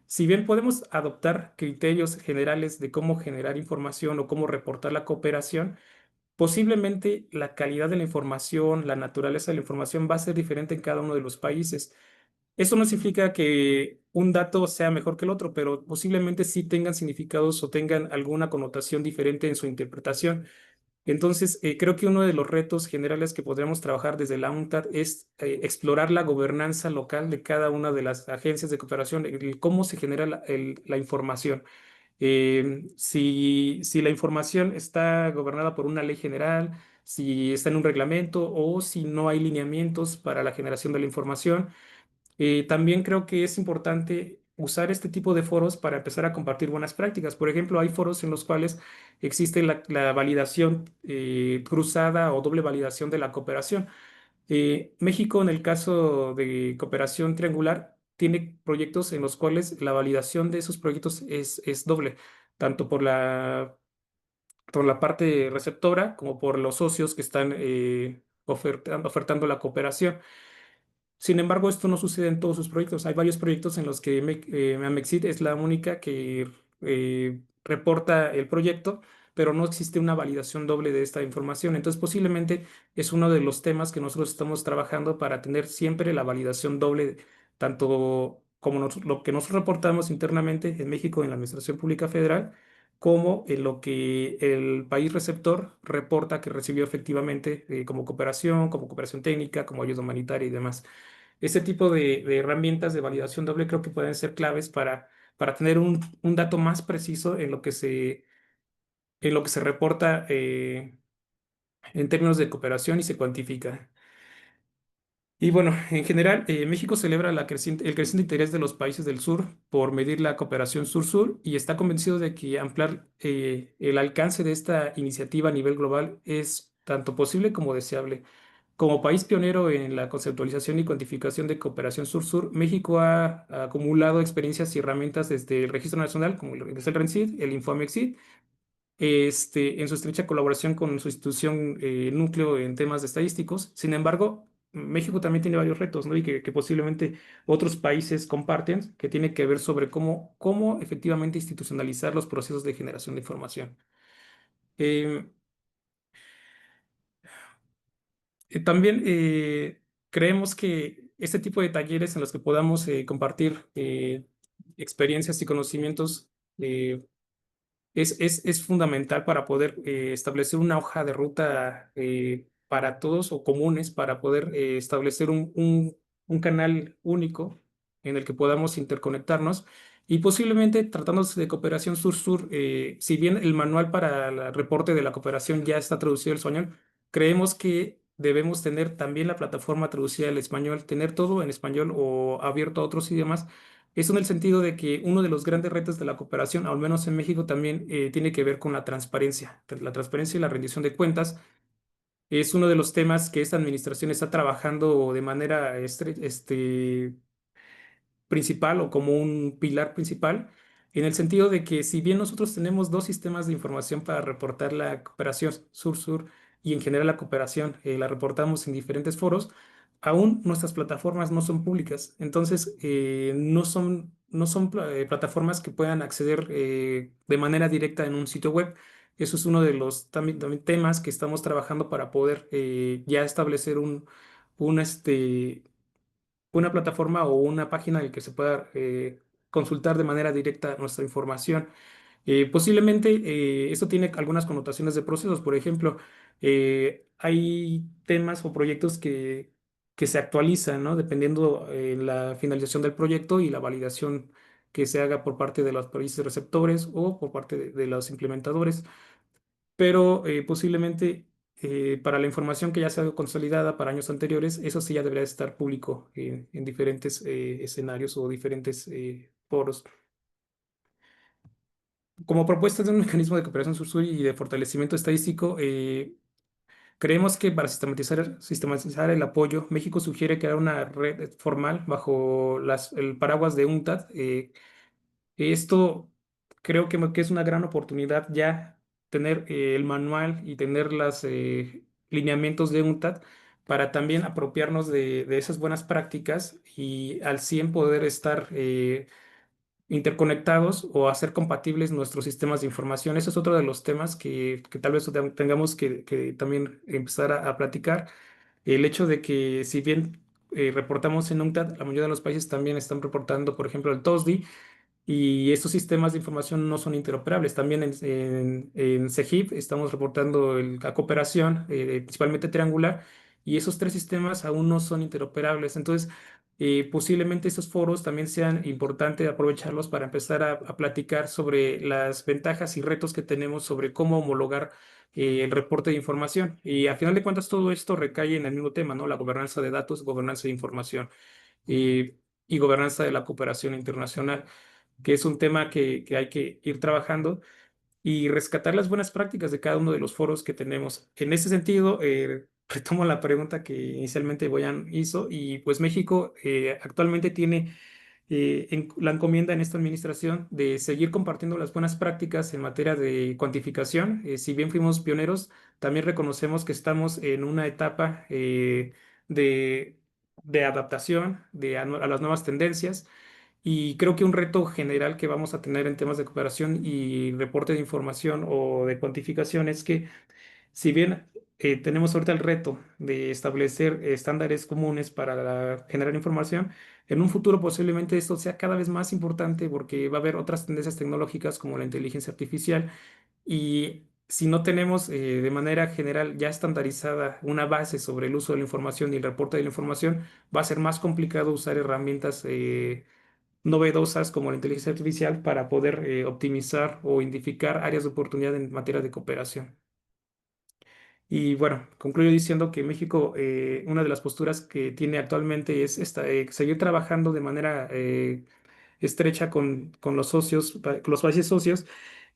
Si bien podemos adoptar criterios generales de cómo generar información o cómo reportar la cooperación, posiblemente la calidad de la información, la naturaleza de la información va a ser diferente en cada uno de los países. Eso no significa que un dato sea mejor que el otro, pero posiblemente sí tengan significados o tengan alguna connotación diferente en su interpretación. Entonces, creo que uno de los retos generales que podremos trabajar desde la UNCTAD es explorar la gobernanza local de cada una de las agencias de cooperación, cómo se genera la información. Si la información está gobernada por una ley general, si está en un reglamento o si no hay lineamientos para la generación de la información. También creo que es importante usar este tipo de foros para empezar a compartir buenas prácticas. Por ejemplo, hay foros en los cuales existe la validación cruzada o doble validación de la cooperación. México, en el caso de cooperación triangular, tiene proyectos en los cuales la validación de esos proyectos es doble, tanto por la parte receptora como por los socios que están ofertando la cooperación. Sin embargo, esto no sucede en todos sus proyectos. Hay varios proyectos en los que Amexit es la única que reporta el proyecto, pero no existe una validación doble de esta información. Entonces, posiblemente es uno de los temas que nosotros estamos trabajando para tener siempre la validación doble, tanto como lo que nosotros reportamos internamente en México en la Administración Pública Federal, como en lo que el país receptor reporta que recibió efectivamente como cooperación técnica, como ayuda humanitaria y demás. Este tipo de herramientas de validación doble creo que pueden ser claves para tener un dato más preciso en lo que se reporta en términos de cooperación y se cuantifica. Y bueno, en general, México celebra el creciente interés de los países del sur por medir la cooperación sur-sur y está convencido de que ampliar el alcance de esta iniciativa a nivel global es tanto posible como deseable. Como país pionero en la conceptualización y cuantificación de cooperación sur-sur, México ha acumulado experiencias y herramientas desde el Registro Nacional, como el RENCID, el Infomexid, en su estrecha colaboración con su institución núcleo en temas de estadísticos. Sin embargo, México también tiene varios retos, ¿no? Y que posiblemente otros países comparten, que tiene que ver sobre cómo efectivamente institucionalizar los procesos de generación de información. Eh, También creemos que este tipo de talleres en los que podamos compartir experiencias y conocimientos es fundamental para poder establecer una hoja de ruta para todos o comunes para poder establecer un canal único en el que podamos interconectarnos y posiblemente tratándose de cooperación sur-sur, si bien el manual para el reporte de la cooperación ya está traducido al español, creemos que debemos tener también la plataforma traducida al español, tener todo en español o abierto a otros idiomas. Eso en el sentido de que uno de los grandes retos de la cooperación, al menos en México, también tiene que ver con la transparencia. La transparencia y la rendición de cuentas es uno de los temas que esta administración está trabajando de manera principal o como un pilar principal, en el sentido de que si bien nosotros tenemos dos sistemas de información para reportar la cooperación sur-sur y en general la cooperación la reportamos en diferentes foros, aún nuestras plataformas no son públicas. Entonces, no son plataformas que puedan acceder de manera directa en un sitio web. Eso es uno de los también temas que estamos trabajando para poder ya establecer un, este, una plataforma o una página en la que se pueda consultar de manera directa nuestra información. Posiblemente esto tiene algunas connotaciones de procesos. Por ejemplo, hay temas o proyectos que se actualizan, ¿no? Dependiendo la finalización del proyecto y la validación que se haga por parte de los países receptores o por parte de los implementadores, pero posiblemente para la información que ya se ha consolidada para años anteriores, eso sí ya debería estar público en diferentes escenarios o diferentes foros. Como propuesta de un mecanismo de cooperación sur-sur y de fortalecimiento estadístico, creemos que para sistematizar el apoyo, México sugiere crear una red formal bajo el paraguas de UNCTAD. Esto creo que es una gran oportunidad ya tener el manual y tener los lineamientos de UNCTAD para también apropiarnos de esas buenas prácticas y al 100 poder estar interconectados o hacer compatibles nuestros sistemas de información. Ese es otro de los temas que tal vez tengamos que también empezar a platicar. El hecho de que si bien reportamos en UNCTAD, la mayoría de los países también están reportando, por ejemplo, el TOSDI, y estos sistemas de información no son interoperables. También en CEGIP estamos reportando la cooperación, principalmente triangular, y esos tres sistemas aún no son interoperables. Entonces, posiblemente estos foros también sean importantes aprovecharlos para empezar a platicar sobre las ventajas y retos que tenemos sobre cómo homologar el reporte de información. Y a final de cuentas, todo esto recae en el mismo tema, ¿no? La gobernanza de datos, gobernanza de información. y gobernanza de la cooperación internacional, que es un tema que hay que ir trabajando y rescatar las buenas prácticas de cada uno de los foros que tenemos. En ese sentido, retomo la pregunta que inicialmente Boyan hizo y pues México actualmente tiene la encomienda en esta administración de seguir compartiendo las buenas prácticas en materia de cuantificación. Si bien fuimos pioneros, también reconocemos que estamos en una etapa de, de adaptación a las nuevas tendencias. Y creo que un reto general que vamos a tener en temas de cooperación y reporte de información o de cuantificación es que si bien tenemos ahorita el reto de establecer estándares comunes para generar información, en un futuro posiblemente esto sea cada vez más importante porque va a haber otras tendencias tecnológicas como la inteligencia artificial y si no tenemos de manera general ya estandarizada una base sobre el uso de la información y el reporte de la información, va a ser más complicado usar herramientas novedosas como la inteligencia artificial para poder optimizar o identificar áreas de oportunidad en materia de cooperación. Y bueno, concluyo diciendo que México, una de las posturas que tiene actualmente es seguir trabajando de manera estrecha con los socios, con los países socios,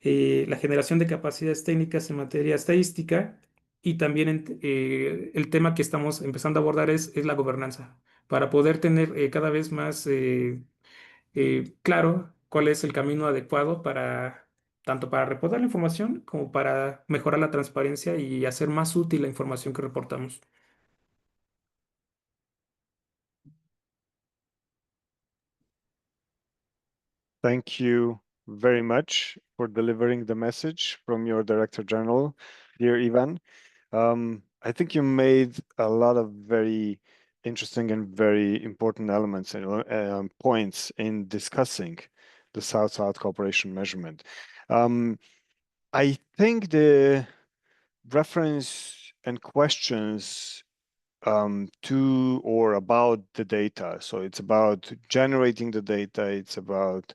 la generación de capacidades técnicas en materia estadística y también el tema que estamos empezando a abordar es la gobernanza, para poder tener cada vez más claro cuál es el camino adecuado para tanto para reportar la información como para mejorar la transparencia y hacer más útil la información que reportamos. Thank you very much for delivering the message from your Director General, dear Ivan. I think you made a lot of very interesting and very important elements and points in discussing the South-South cooperation measurement. I think the reference and questions to or about the data. So it's about generating the data. It's about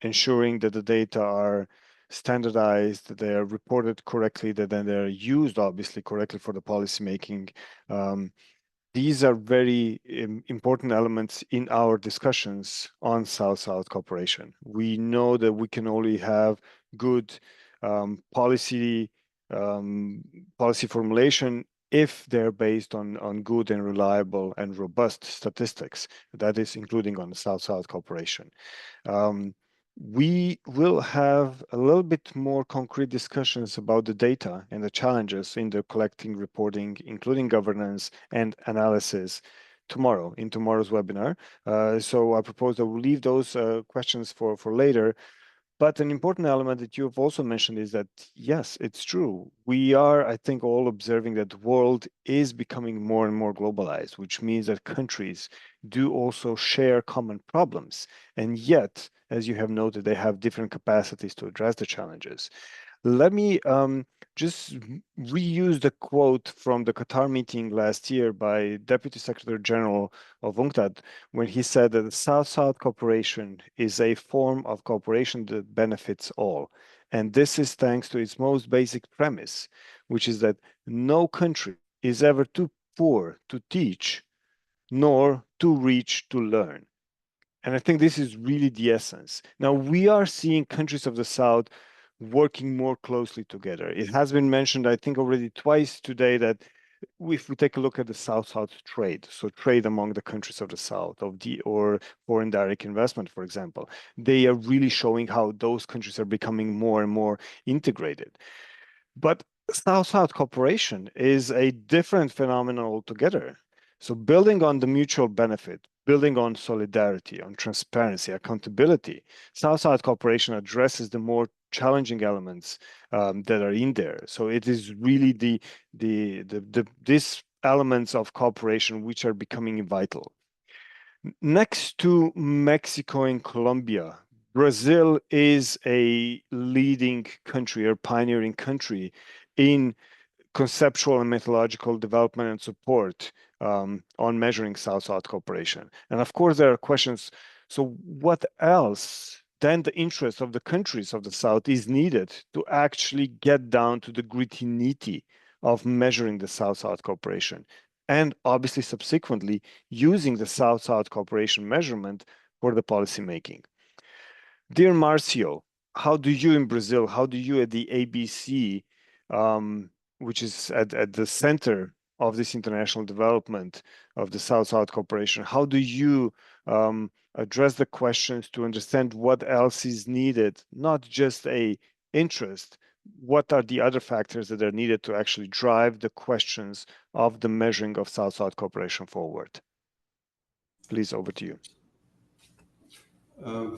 ensuring that the data are standardized, that they are reported correctly, that then they're used obviously correctly for the policy making. These are very important elements in our discussions on South-South cooperation. We know that we can only have good policy formulation if they're based on good and reliable and robust statistics. That is including on the South-South cooperation. We will have a little bit more concrete discussions about the data and the challenges in the collecting, reporting, including governance and analysis tomorrow, in tomorrow's webinar. So I propose that we'll leave those questions for later. But an important element that you've also mentioned is that, yes, it's true. We are, I think, all observing that the world is becoming more and more globalized, which means that countries do also share common problems. And yet, as you have noted, they have different capacities to address the challenges. Let me just reuse the quote from the Qatar meeting last year by Deputy Secretary General of UNCTAD when he said that the South-South cooperation is a form of cooperation that benefits all. And this is thanks to its most basic premise, which is that no country is ever too poor to teach, nor too rich to learn. And I think this is really the essence. Now, we are seeing countries of the South working more closely together. It has been mentioned, I think, already twice today that if we take a look at the South-South trade, so trade among the countries of the South, or foreign direct investment, for example, they are really showing how those countries are becoming more and more integrated. But South-South cooperation is a different phenomenon altogether. So building on the mutual benefit, building on solidarity, on transparency, accountability, South-South cooperation addresses the more challenging elements that are in there. So it is really these elements of cooperation which are becoming vital. Next to Mexico and Colombia, Brazil is a leading country or pioneering country in conceptual and methodological development and support on measuring South-South cooperation. And of course, there are questions. So what else than the interest of the countries of the South is needed to actually get down to the gritty-nitty of measuring the South-South cooperation? and obviously subsequently using the South-South cooperation measurement for the policy making. Dear Marcio, how do you in Brazil, how do you at the ABC, which is at the center of this international development of the South-South cooperation, how do you address the questions to understand what else is needed, not just a interest, what are the other factors that are needed to actually drive the questions of the measuring of South-South cooperation forward? Please, over to you.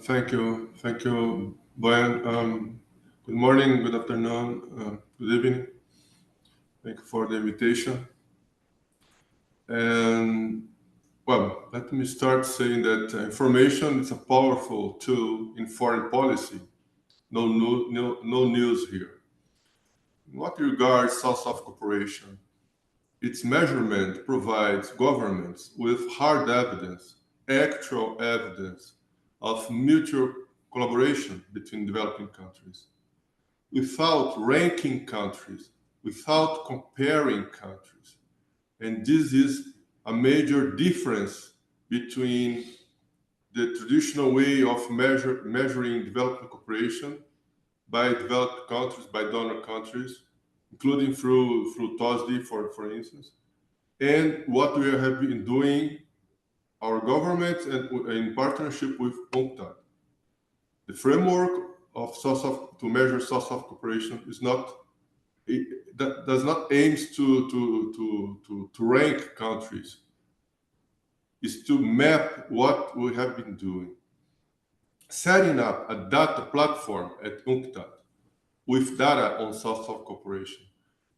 Thank you, Brian. Good morning, good afternoon, good evening. Thank you for the invitation. And well, let me start saying that information is a powerful tool in foreign policy. No news here. In what regards South-South cooperation, its measurement provides governments with hard evidence, actual evidence of mutual collaboration between developing countries, without ranking countries, without comparing countries. And this is a major difference between the traditional way of measuring development cooperation by developed countries, by donor countries, including through TOSD, for instance, and what we have been doing, our government, and in partnership with UNCTAD. The framework of to measure South-South cooperation is not, that does not aims to rank countries. Is to map what we have been doing. Setting up a data platform at UNCTAD with data on South-South cooperation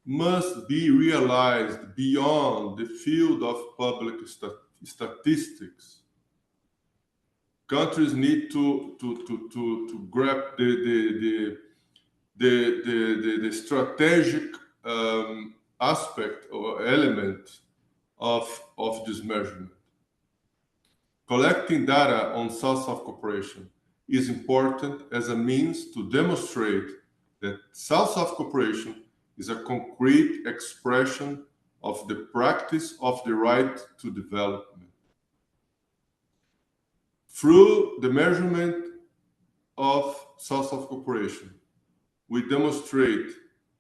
must be realized beyond the field of public statistics. Countries need to grab the strategic aspect or element of this measurement. Collecting data on South-South cooperation is important as a means to demonstrate that South-South cooperation is a concrete expression of the practice of the right to development. Through the measurement of South-South cooperation, we demonstrate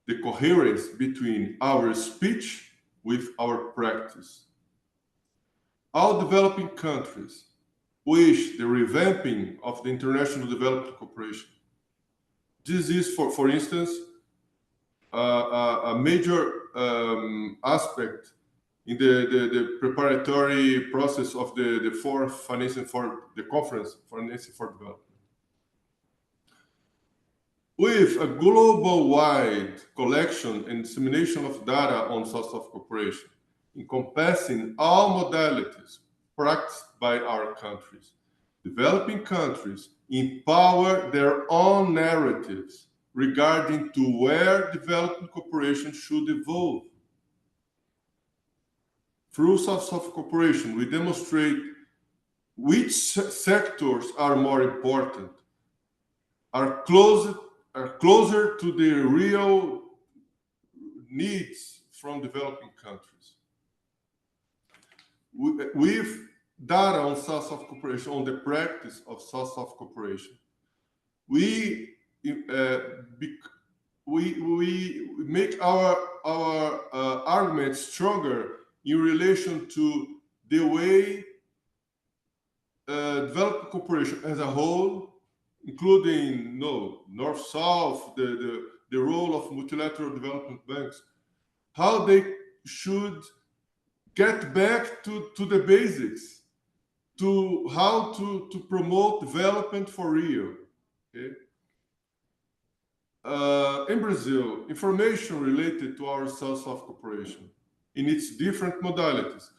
the coherence between our speech with our practice. All developing countries wish the revamping of the international development cooperation. This is, for instance, a major aspect in the preparatory process of the fourth financing for the conference financing for development. With a global-wide collection and dissemination of data on South-South cooperation, encompassing all modalities practiced by our countries, developing countries empower their own narratives regarding to where development cooperation should evolve. Through South-South cooperation, we demonstrate which sectors are more important, are closer to the real needs from developing countries. With data on South-South cooperation, on the practice of South-South cooperation, we make our arguments stronger in relation to the way development cooperation as a whole, including North-South, the role of multilateral development banks, how they should get back to the basics, to how to promote development for real. Okay? In Brazil, information related to our South-South cooperation in its different modalities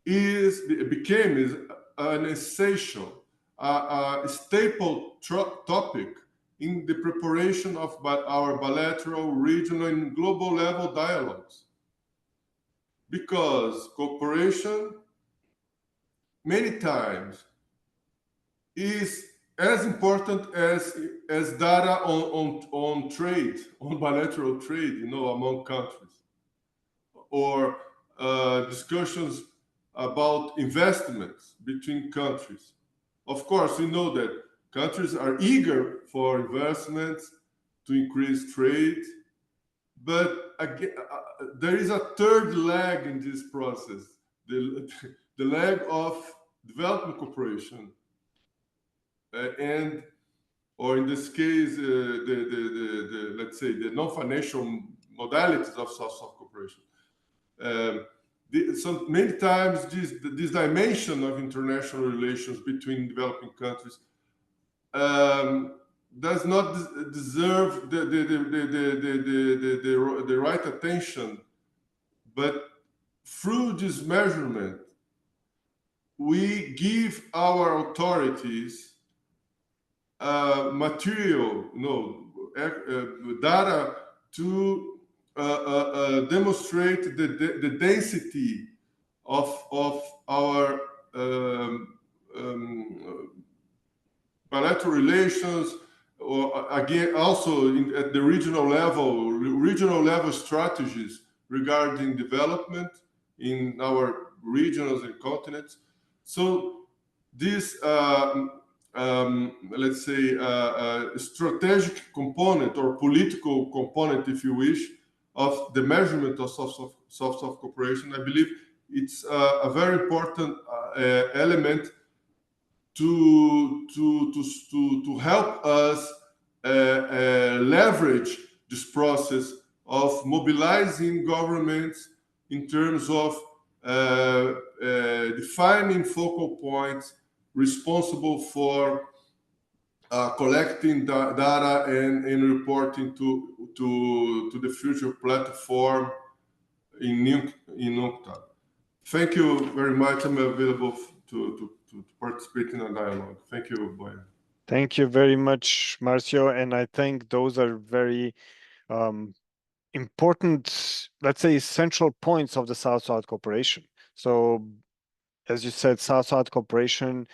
became an essential, a staple topic in the preparation of our bilateral, regional, and global level dialogues. Because cooperation many times is as important as data on trade, on bilateral trade, among countries, or discussions about investments between countries. Of course, we know that countries are eager for investments to increase trade, but again, there is a third leg in this process, the leg of development cooperation, and, or in this case, let's say the non-financial modalities of South-South cooperation. So many times this dimension of international relations between developing countries does not deserve the right attention, but through this measurement, we give our authorities material, data to demonstrate the density of our bilateral relations, or again also at the regional level strategies regarding development in our regions and continents. So this let's say strategic component or political component, if you wish, of the measurement of South-South cooperation, I believe it's a very important element to help us leverage this process of mobilizing governments in terms of defining focal points responsible for collecting data and reporting to the future platform in UNCTAD. Thank you very much. I'm available to participate in a dialogue. Thank you, Boyan. Thank you very much, Marcio. And I think those are very important, let's say, central points of the South-South cooperation. So, as you said, South-South cooperation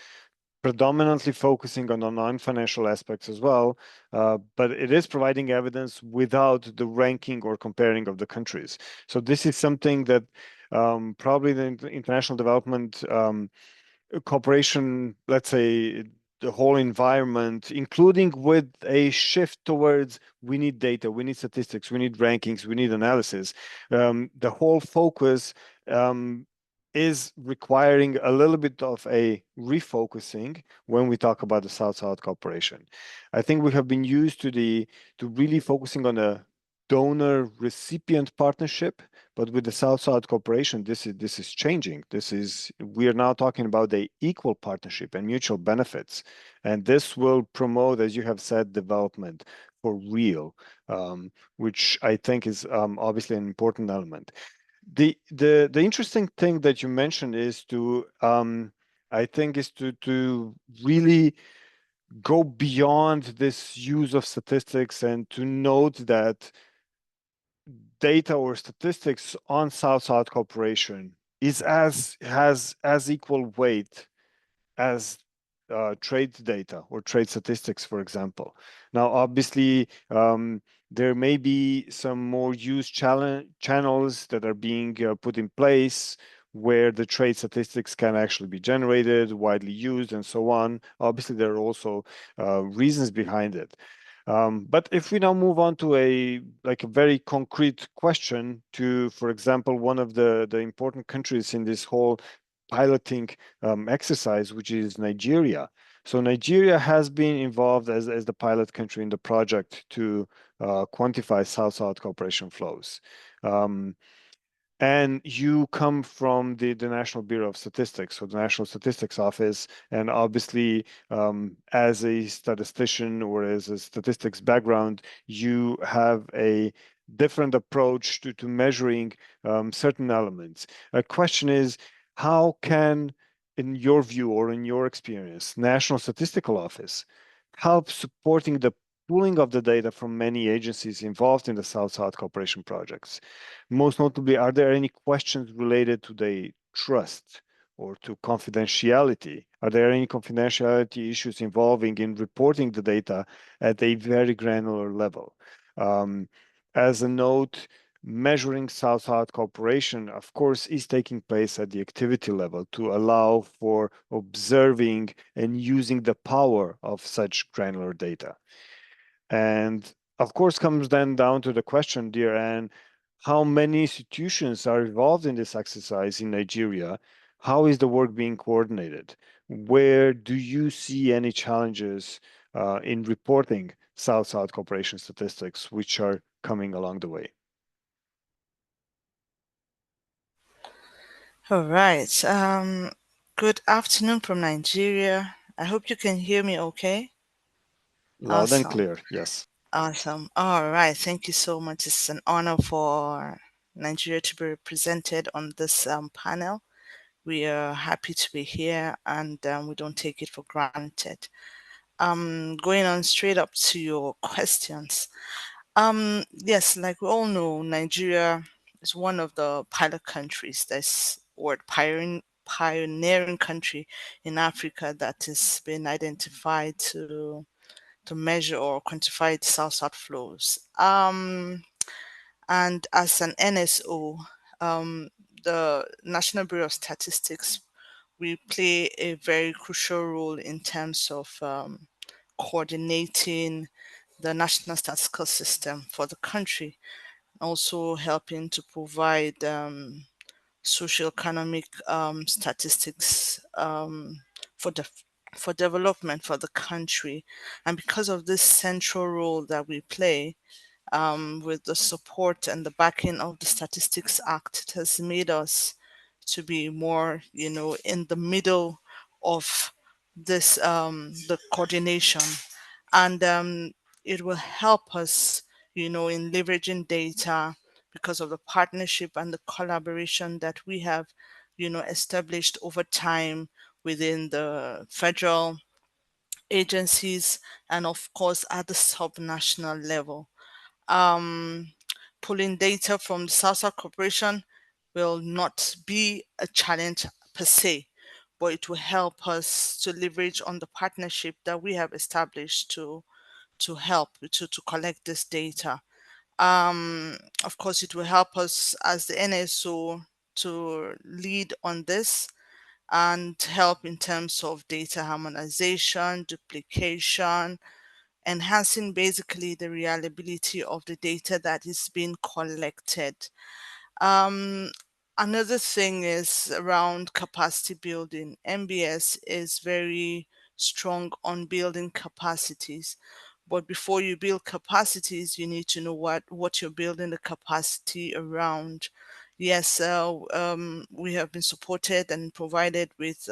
predominantly focusing on the non-financial aspects as well, but it is providing evidence without the ranking or comparing of the countries. So this is something that probably the international development cooperation, let's say, the whole environment, including with a shift towards we need data, we need statistics, we need rankings, we need analysis. The whole focus is requiring a little bit of a refocusing when we talk about the South-South cooperation. I think we have been used to really focusing on a donor-recipient partnership, but with the South-South cooperation, this is changing. We are now talking about the equal partnership and mutual benefits, and this will promote, as you have said, development for real, which I think is obviously an important element. The interesting thing that you mentioned is to really go beyond this use of statistics and to note that data or statistics on South-South cooperation has as equal weight as trade data or trade statistics, for example. Now, obviously, there may be some more used channels that are being put in place where the trade statistics can actually be generated, widely used, and so on. Obviously, there are also reasons behind it. But if we now move on to a very concrete question to, for example, one of the important countries in this whole piloting exercise, which is Nigeria. So Nigeria has been involved as the pilot country in the project to quantify South-South cooperation flows. And you come from the National Bureau of Statistics, so the National Statistics Office, and obviously as a statistician or as a statistics background, you have a different approach to measuring certain elements. A question is, how can, in your view or in your experience, National Statistical Office help supporting the pooling of the data from many agencies involved in the South-South cooperation projects? Most notably, are there any questions related to the trust or to confidentiality? Are there any confidentiality issues involving in reporting the data at a very granular level? As a note, measuring South-South cooperation, of course, is taking place at the activity level to allow for observing and using the power of such granular data. And of course, comes then down to the question, dear Anne, how many institutions are involved in this exercise in Nigeria? How is the work being coordinated? Where do you see any challenges in reporting South-South cooperation statistics, which are coming along the way? All right. Good afternoon from Nigeria. I hope you can hear me okay. Loud and Awesome. clear, yes. Awesome. All right. Thank you so much. It's an honor for Nigeria to be represented on this panel. We are happy to be here, and we don't take it for granted. Going on straight up to your questions. Yes, like we all know, Nigeria is one of the pilot countries pioneering country in Africa that has been identified to measure or quantify the South-South flows. And as an NSO, the National Bureau of Statistics, we play a very crucial role in terms of coordinating the national statistical system for the country, also helping to provide socioeconomic statistics for development for the country. And because of this central role that we play, with the support and the backing of the Statistics Act, it has made us to be more, in the middle of this, the coordination. And it will help us, in leveraging data because of the partnership and the collaboration that we have, established over time within the federal agencies and of course at the subnational level. Pulling data from the South-South Corporation will not be a challenge per se, but it will help us to leverage on the partnership that we have established to help to collect this data. Of course, it will help us as the NSO to lead on this and help in terms of data harmonization, duplication, enhancing basically the reliability of the data that is being collected. Another thing is around capacity building. MBS is very strong on building capacities. But before you build capacities, you need to know what you're building the capacity around. Yes, we have been supported and provided with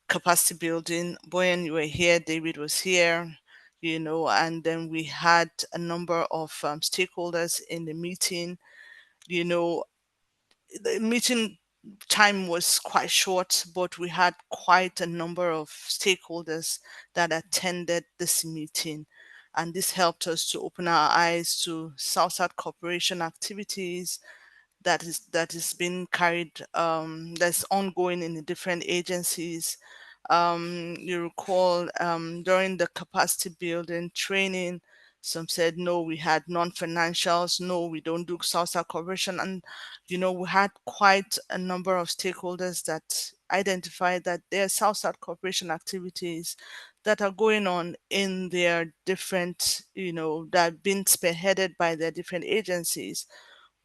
capacity building. Boyan, you were here, David was here, and then we had a number of stakeholders in the meeting. The meeting time was quite short, but we had quite a number of stakeholders that attended this meeting. And this helped us to open our eyes to South-South cooperation activities that is being carried, that's ongoing in the different agencies. You recall during the capacity building training, some said, no, we had non-financials, no, we don't do South-South cooperation. And, we had quite a number of stakeholders that identified that there are South-South cooperation activities that are going on in their different, that have been spearheaded by their different agencies.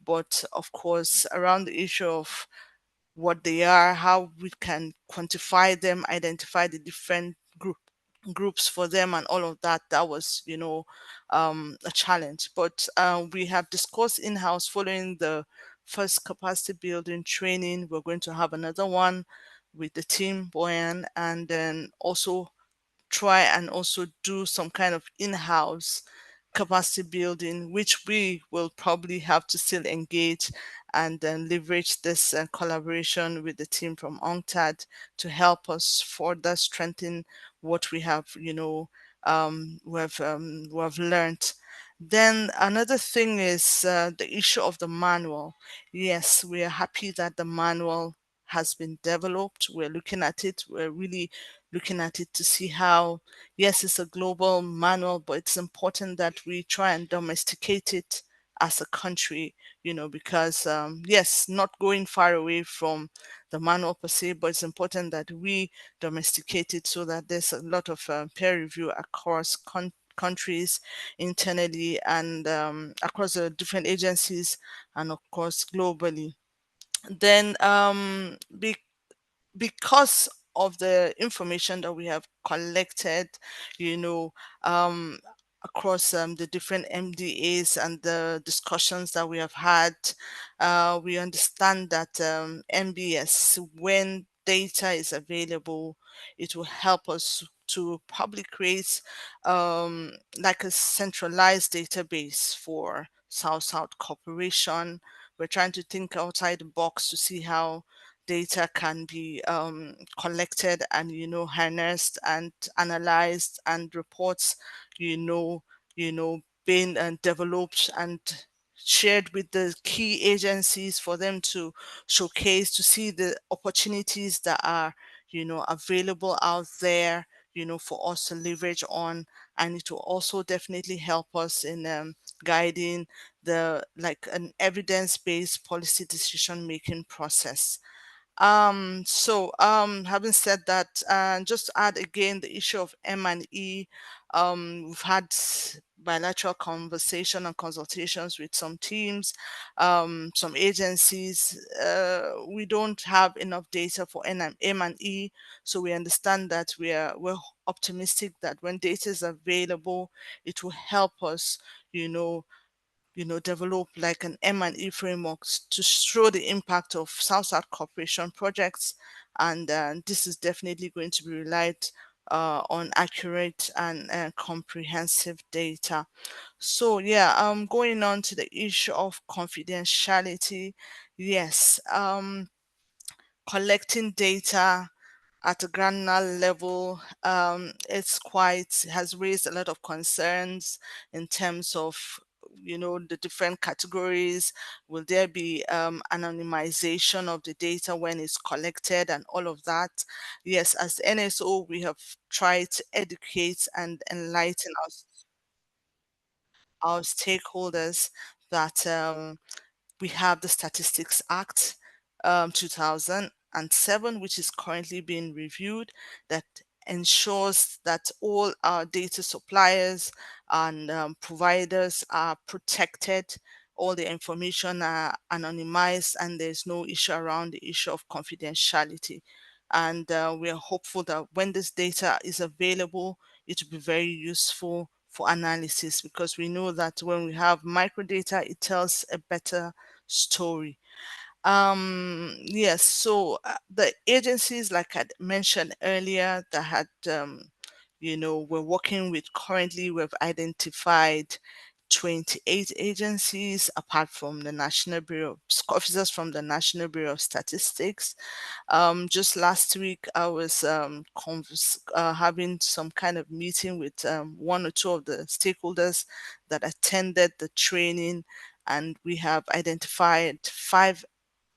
But of course, around the issue of what they are, how we can quantify them, identify the different groups for them and all of that, that was, a challenge. But we have discussed in-house following the first capacity building training. We're going to have another one with the team, Boyan, and then also try and also do some kind of in-house capacity building, which we will probably have to still engage and then leverage this collaboration with the team from UNCTAD to help us further strengthen what we have, we have learned. Then another thing is the issue of the manual. Yes, we are happy that the manual has been developed. We're looking at it. We're really looking at it to see how, yes, it's a global manual, but it's important that we try and domesticate it as a country, because yes, not going far away from the manual per se, but it's important that we domesticate it so that there's a lot of peer review across countries, internally, and across the different agencies, and of course globally. Then because of the information that we have collected, um, across the different MDAs and the discussions that we have had, we understand that MBS, when data is available, it will help us to probably create like a centralized database for South-South cooperation. We're trying to think outside the box to see how data can be collected and harnessed and analyzed, and reports being developed and shared with the key agencies for them to showcase, to see the opportunities that are available out there for us to leverage on. And it will also definitely help us in guiding the an evidence-based policy decision making process. Having said that, just to add again the issue of M&E, we've had bilateral conversation and consultations with some teams, some agencies. We don't have enough data for M&E, so we understand that we're optimistic that when data is available, it will help us, develop like an M&E framework to show the impact of South-South cooperation projects. And this is definitely going to be relied on accurate and comprehensive data. So yeah, going on to the issue of confidentiality. Yes, collecting data at a granular level, has raised a lot of concerns in terms of the different categories. Will there be anonymization of the data when it's collected and all of that? Yes, as NSO, we have tried to educate and enlighten our stakeholders that we have the Statistics Act 2007, which is currently being reviewed, that ensures that all our data suppliers and providers are protected, all the information are anonymized, and there's no issue around the issue of confidentiality. And we are hopeful that when this data is available, it will be very useful for analysis, because we know that when we have microdata, it tells a better story. Yes, so the agencies, like I mentioned earlier, that had we're working with currently, we've identified 28 agencies apart from the National Bureau, officers from the National Bureau of Statistics. Just last week, I was having some kind of meeting with one or two of the stakeholders that attended the training, and we have identified 5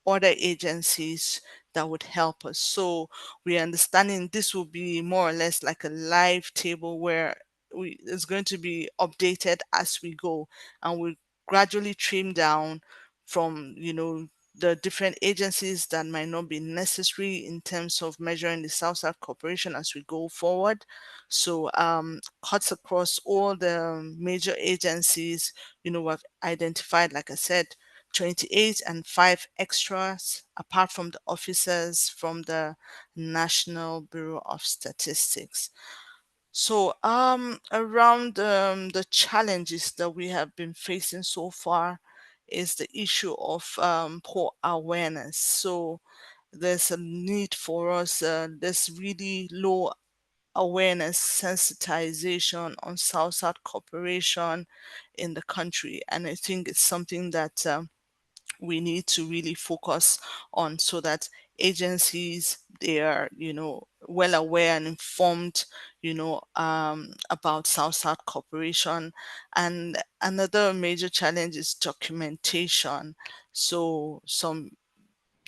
other agencies that would help us. So we are understanding this will be more or less like a live table where it's going to be updated as we go, and we gradually trim down from the different agencies that might not be necessary in terms of measuring the South-South cooperation as we go forward. So cuts across all the major agencies, we've identified, like I said, 28 and 5 extras apart from the officers from the National Bureau of Statistics. So around the challenges that we have been facing so far is the issue of poor awareness. So there's a need for us, there's really low awareness, sensitization on South-South cooperation in the country. And I think it's something that we need to really focus on, so that agencies, they are well aware and informed about South-South cooperation. And another major challenge is documentation. So some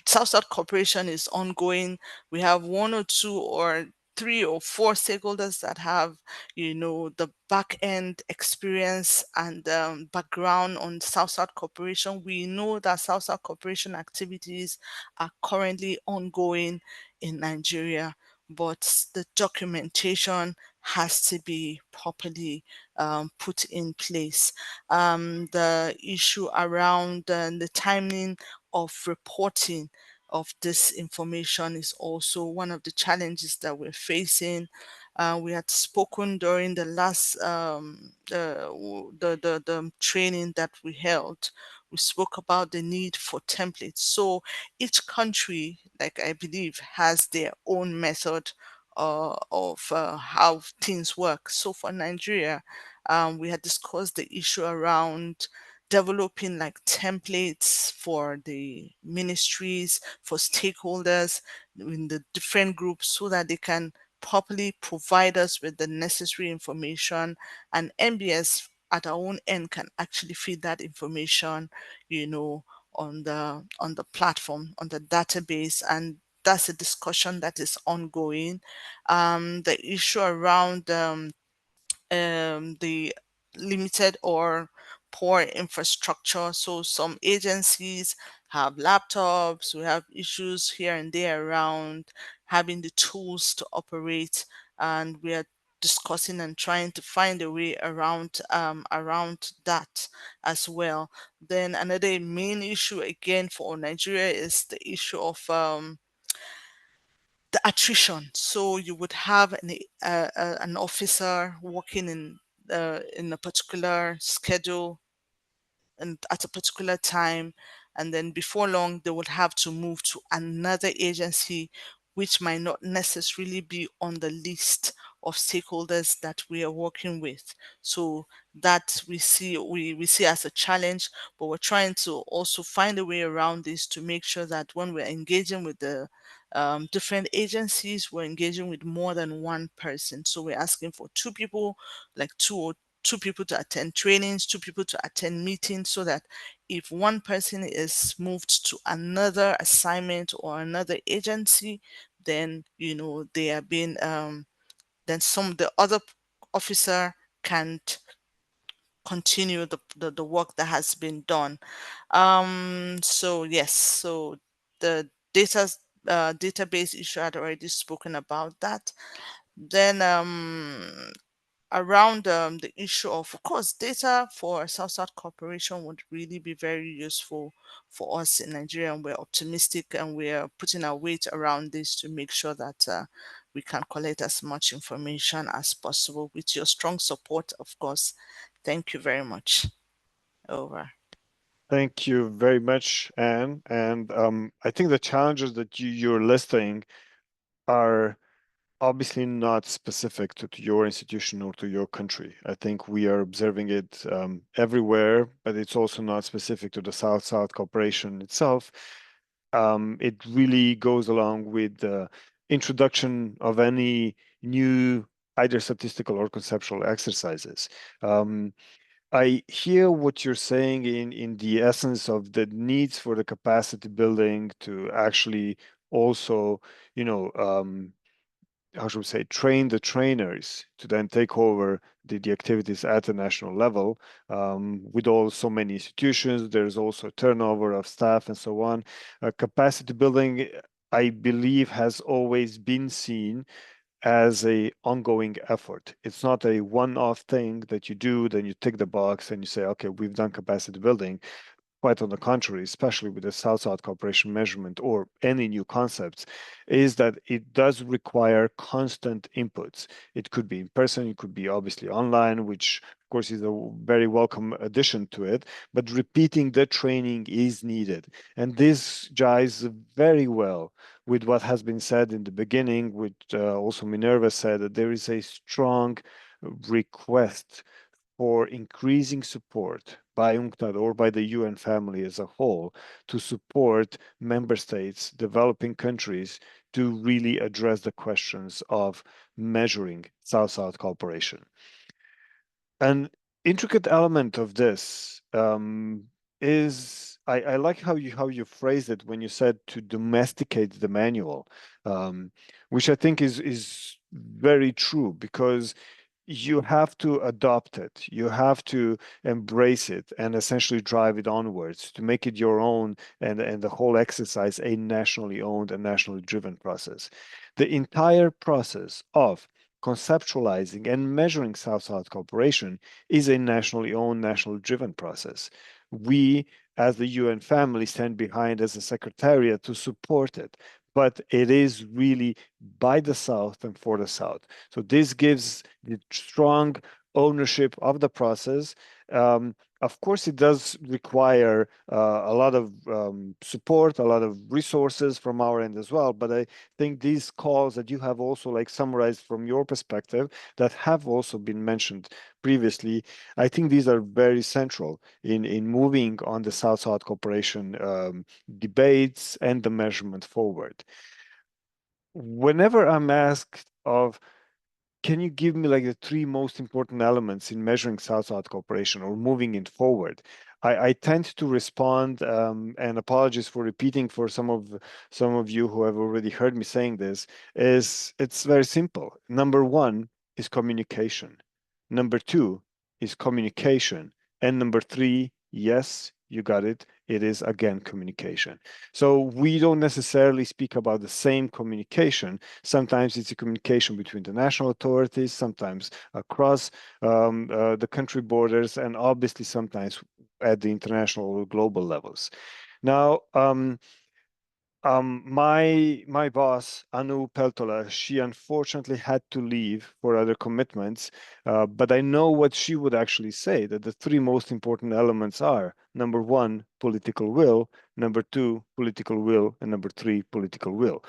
South-South cooperation is ongoing. We have 1 or 2 or 3 or 4 stakeholders that have, the back end experience and background on South-South cooperation. We know that South-South cooperation activities are currently ongoing in Nigeria, but the documentation has to be properly put in place. The issue around the timing of reporting of this information is also one of the challenges that we're facing. We had spoken during the last the training that we held. We spoke about the need for templates. So each country, like I believe, has their own method of how things work. So for Nigeria, we had discussed the issue around developing like templates for the ministries, for stakeholders in the different groups so that they can properly provide us with the necessary information, and NBS at our own end can actually feed that information, on the platform, on the database, and that's a discussion that is ongoing. The issue around the limited or poor infrastructure. So some agencies have laptops, we have issues here and there around having the tools to operate, and we are discussing and trying to find a way around that as well. Then another main issue again for Nigeria is the issue of the attrition. So you would have an officer working in a particular schedule and at a particular time, and then before long they would have to move to another agency which might not necessarily be on the list of stakeholders that we are working with. So that we see as a challenge, but we're trying to also find a way around this to make sure that when we're engaging with the different agencies, we're engaging with more than one person. So we're asking for 2 people, like 2 people to attend trainings, 2 people to attend meetings, so that if one person is moved to another assignment or another agency, then they are being then the other officer can't continue the work that has been done. So yes, so the database issue, I had already spoken about that. Then around the issue of course, data for South-South cooperation would really be very useful for us in Nigeria, and we're optimistic and we're putting our weight around this to make sure that we can collect as much information as possible with your strong support, of course. Thank you very much. Over. Thank you very much, Anne. And I think the challenges that you're listing are obviously not specific to your institution or to your country. I think we are observing it everywhere, but it's also not specific to the South-South cooperation itself. It really goes along with the introduction of any new either statistical or conceptual exercises. I hear what you're saying in the essence of the needs for the capacity building to actually also, how should we say, train the trainers to then take over the activities at the national level. With all so many institutions, there's also turnover of staff and so on. Capacity building, I believe, has always been seen as a ongoing effort. It's not a one-off thing that you do, then you tick the box and you say, okay, we've done capacity building. Quite on the contrary, especially with the South-South cooperation measurement or any new concepts, is that it does require constant inputs. It could be in person, it could be obviously online, which of course is a very welcome addition to it, but repeating the training is needed. And this jives very well with what has been said in the beginning, which also Minerva said, that there is a strong request for increasing support by UNCTAD or by the UN family as a whole to support member states, developing countries, to really address the questions of measuring South-South cooperation. An intricate element of this is, I like how you phrased it when you said to domesticate the manual, which I think is very true, because you have to adopt it. You have to embrace it and essentially drive it onwards to make it your own, and the whole exercise a nationally owned and nationally driven process. The entire process of conceptualizing and measuring South-South cooperation is a nationally owned, nationally driven process. We, as the UN family, stand behind as a secretariat to support it, but it is really by the South and for the South. So this gives the strong ownership of the process. Of course, it does require a lot of support, a lot of resources from our end as well. But I think these calls that you have also like summarized from your perspective that have also been mentioned previously, I think these are very central in moving on the South-South cooperation debates and the measurement forward. Whenever I'm asked of, can you give me like the 3 most important elements in measuring South-South cooperation or moving it forward? I tend to respond, and apologies for repeating for some of you who have already heard me saying this, is it's very simple. Number 1 is communication. Number 2 is communication. And number 3, yes, you got it. It is again communication. So we don't necessarily speak about the same communication. Sometimes it's a communication between the national authorities, sometimes across the country borders, and obviously sometimes at the international or global levels. Now, my boss, Anu Peltola, she unfortunately had to leave for other commitments, but I know what she would actually say, that the 3 most important elements are, number 1, political will, number 2, political will, and number 3, political will.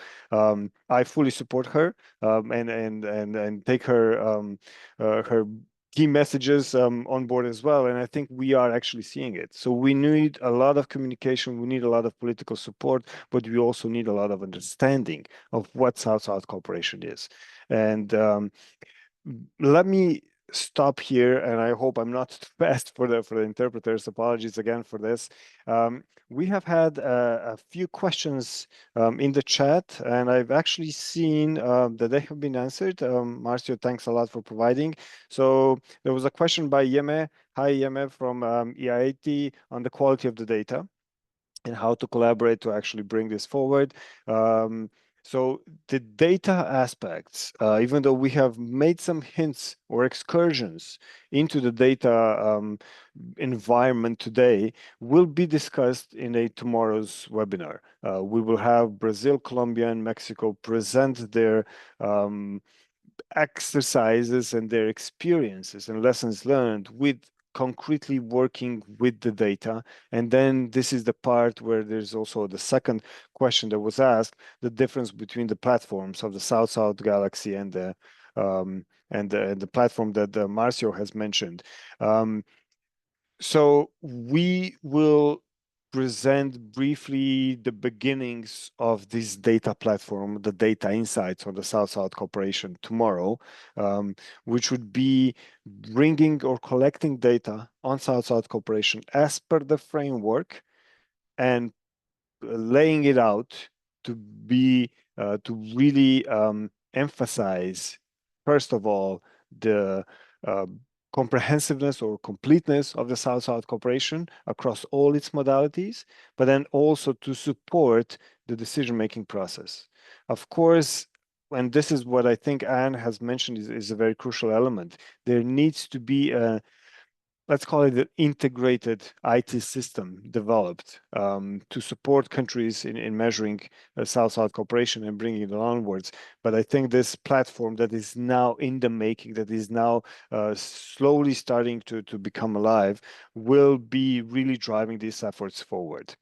I fully support her and take her her key messages on board as well. And I think we are actually seeing it. So we need a lot of communication, we need a lot of political support, but we also need a lot of understanding of what South-South cooperation is. And let me stop here, and I hope I'm not too fast for the interpreters. Apologies again for this. We have had a few questions in the chat, and I've actually seen that they have been answered. Marcio, thanks a lot for providing. So there was a question by Yeme. Hi, Yeme from EIT on the quality of the data and how to collaborate to actually bring this forward. So the data aspects, even though we have made some hints or excursions into the data environment today, will be discussed in a tomorrow's webinar. We will have Brazil, Colombia, and Mexico present their exercises and their experiences and lessons learned with concretely working with the data. And then this is the part where there's also the second question that was asked, the difference between the platforms of the South-South Galaxy and the platform that Marcio has mentioned. So we will present briefly the beginnings of this data platform, the data insights on the South-South cooperation tomorrow, which would be bringing or collecting data on South-South cooperation as per the framework and laying it out to be to really emphasize, first of all, the comprehensiveness or completeness of the South-South cooperation across all its modalities, but then also to support the decision-making process. Of course, and this is what I think Anne has mentioned is a very crucial element, there needs to be a, let's call it an integrated IT system developed to support countries in measuring South-South cooperation and bringing it onwards. But I think this platform that is now in the making, that is now slowly starting to become alive, will be really driving these efforts forward.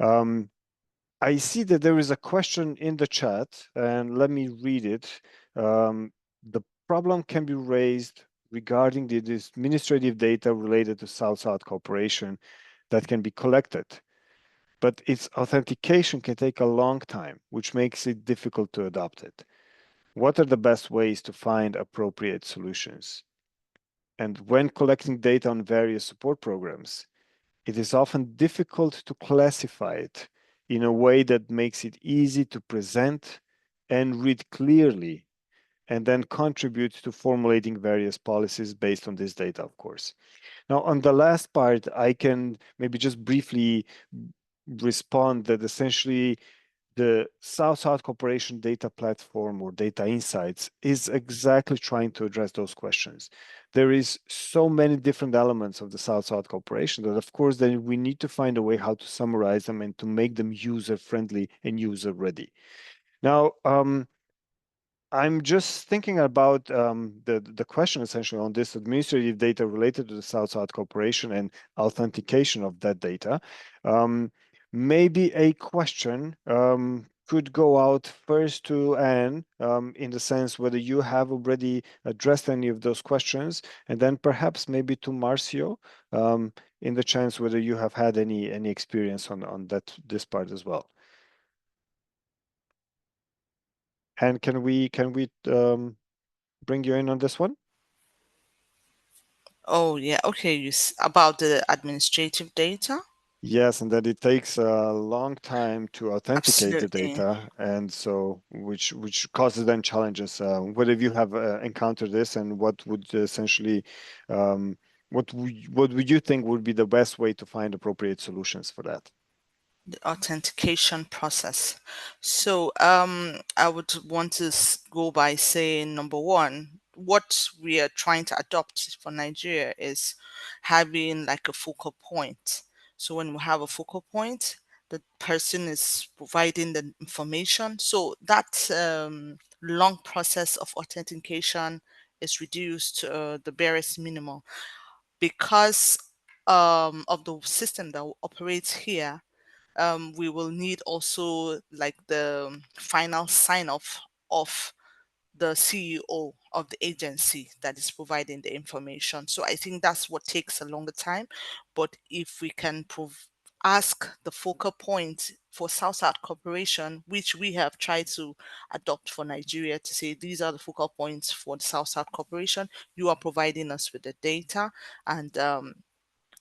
I see that there is a question in the chat, and let me read it. The problem can be raised regarding the administrative data related to South-South cooperation that can be collected, but its authentication can take a long time, which makes it difficult to adopt it. What are the best ways to find appropriate solutions? And when collecting data on various support programs, it is often difficult to classify it in a way that makes it easy to present and read clearly and then contribute to formulating various policies based on this data, of course. Now, on the last part, I can maybe just briefly respond that essentially the South-South Cooperation Data Platform or Data Insights is exactly trying to address those questions. There is so many different elements of the South-South Cooperation that, of course, then we need to find a way how to summarize them and to make them user-friendly and user-ready. Now, I'm just thinking about the question essentially on this administrative data related to the South-South Cooperation and authentication of that data. Maybe a question could go out first to Anne in the sense whether you have already addressed any of those questions, and then perhaps maybe to Marcio in the chance whether you have had any experience on this part as well. And can we bring you in on this one? Oh, yeah. Okay. About the administrative data? Yes, and that it takes a long time to authenticate the Absolutely. data, and so which causes then challenges. Whether you have encountered this, and what would essentially, what would you think would be the best way to find appropriate solutions for that? The authentication process. So I would want to go by saying, number one, what we are trying to adopt for Nigeria is having like a focal point. So when we have a focal point, the person is providing the information. So that long process of authentication is reduced to the barest minimum because of the system that operates here. We will need also like the final sign off of the CEO of the agency that is providing the information. So I think that's what takes a longer time. But if we can ask the focal point for South-South cooperation, which we have tried to adopt for Nigeria, to say these are the focal points for the South-South cooperation, you are providing us with the data, and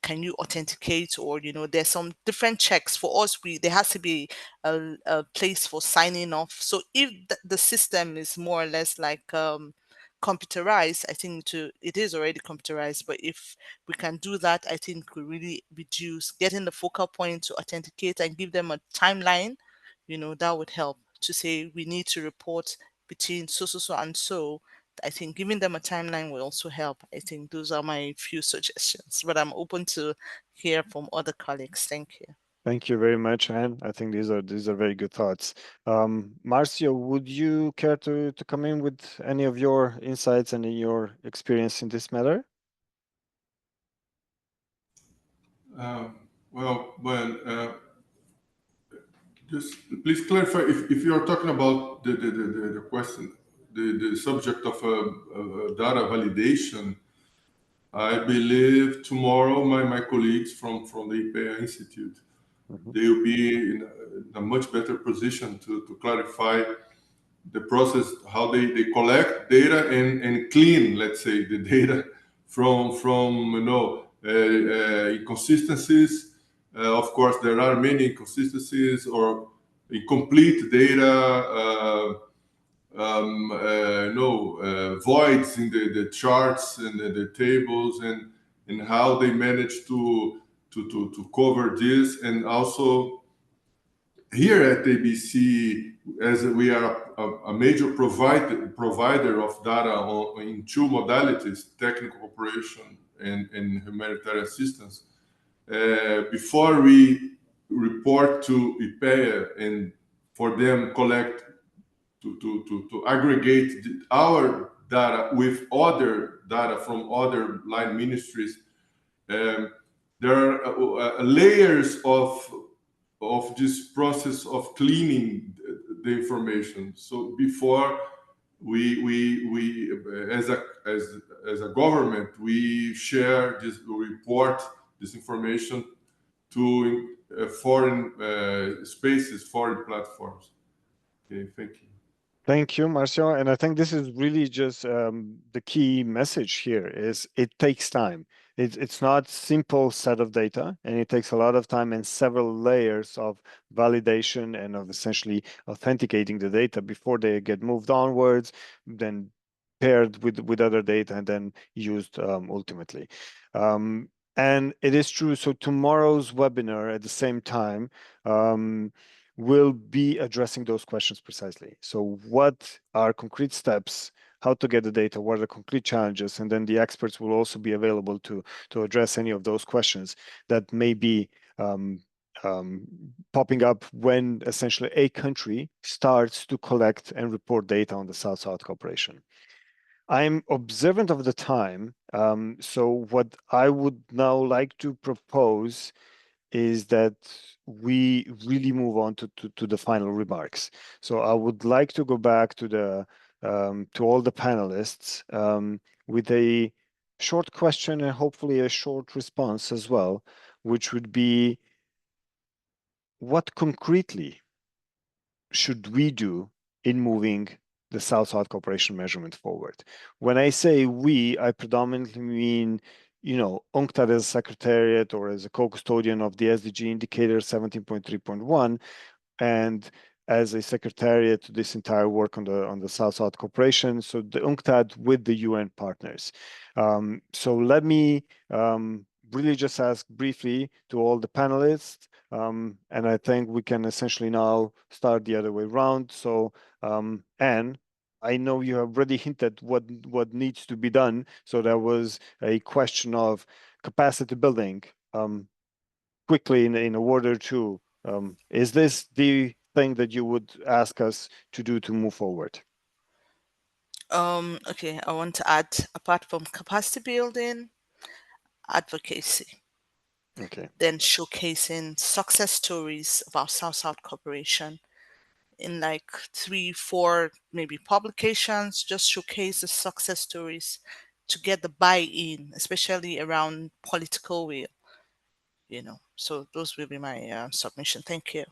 can you authenticate, or there's some different checks for us. There has to be a place for signing off. So if the system is more or less like computerized, I think it is already computerized, but if we can do that, I think we really reduce getting the focal point to authenticate and give them a timeline. That would help to say we need to report between so and so. I think giving them a timeline will also help. I think those are my few suggestions, but I'm open to hear from other colleagues. Thank you. Thank you very much, Anne. I think these are very good thoughts. Marcio, would you care to come in with any of your insights and your experience in this matter? Well, just please clarify if you are talking about the question, the subject of data validation. I believe tomorrow my colleagues from the IPEA Institute, they will be in a much better position to clarify the process, how they collect data and clean, let's say, the data from inconsistencies. Of course, there are many inconsistencies or incomplete data, voids in the charts and the tables, and how they manage to cover this. And also here at ABC, as we are a major provider of data in two modalities, technical cooperation and humanitarian assistance, before we report to IPEA and for them collect to aggregate our data with other data from other line ministries, there are layers of this process of cleaning the information. So before we as a government, we share this, report this information to foreign spaces, foreign platforms. Okay, thank you. Thank you, Marcio. And I think this is really just the key message here is it takes time. It's not simple set of data, and it takes a lot of time and several layers of validation and of essentially authenticating the data before they get moved onwards, then paired with other data and then used ultimately. And it is true. So tomorrow's webinar at the same time will be addressing those questions precisely. So what are concrete steps, how to get the data, what are the concrete challenges, and then the experts will also be available to address any of those questions that may be popping up when essentially a country starts to collect and report data on the South-South cooperation. I'm observant of the time, so what I would now like to propose is that we really move on to the final remarks. So I would like to go back to the to all the panelists with a short question and hopefully a short response as well, which would be, what concretely should we do in moving the South-South cooperation measurement forward? When I say we, I predominantly mean, you know, UNCTAD as a secretariat or as a co-custodian of the SDG indicator 17.3.1, and as a secretariat to this entire work on the South-South cooperation, so the UNCTAD with the UN partners. So let me really just ask briefly to all the panelists, and I think we can essentially now start the other way around. So Anne, I know you have already hinted what needs to be done. So there was a question of capacity building quickly in a word or two. Is this the thing that you would ask us to do to move forward? Okay, I want to add, apart from capacity building, advocacy. Okay. Then showcasing success stories of our South-South cooperation in like 3-4 maybe publications. Just showcase the success stories to get the buy-in, especially around political will. You know, so those will be my submission. Thank you.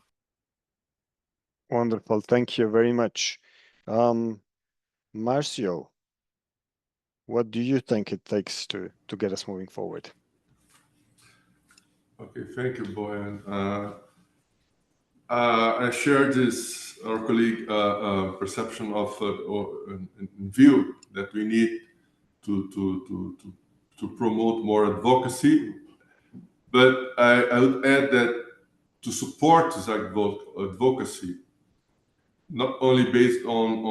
Wonderful. Thank you very much. Marcio, what do you think it takes to get us moving forward? Okay, thank you, Boyan. I share this, our colleague, perception of or view that we need to promote more advocacy. But I would add that to support this advocacy, not only based on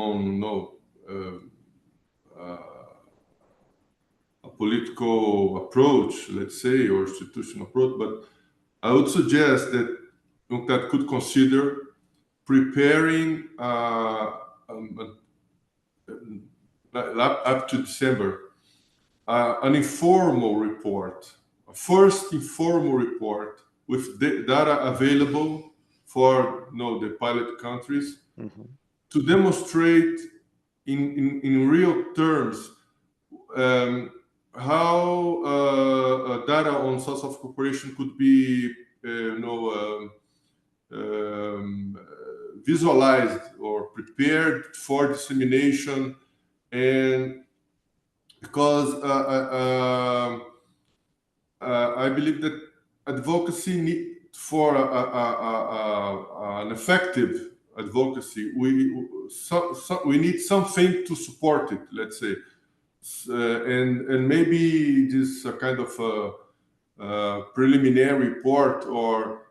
a political approach, let's say, or institutional approach, but I would suggest that UNCTAD could consider preparing up to December an informal report, a first informal report with data available for the pilot countries to demonstrate in real terms how data on South-South cooperation could be visualized or prepared for dissemination. And because I believe that advocacy for an effective advocacy, we need something to support it, let's say. And maybe this kind of preliminary report, or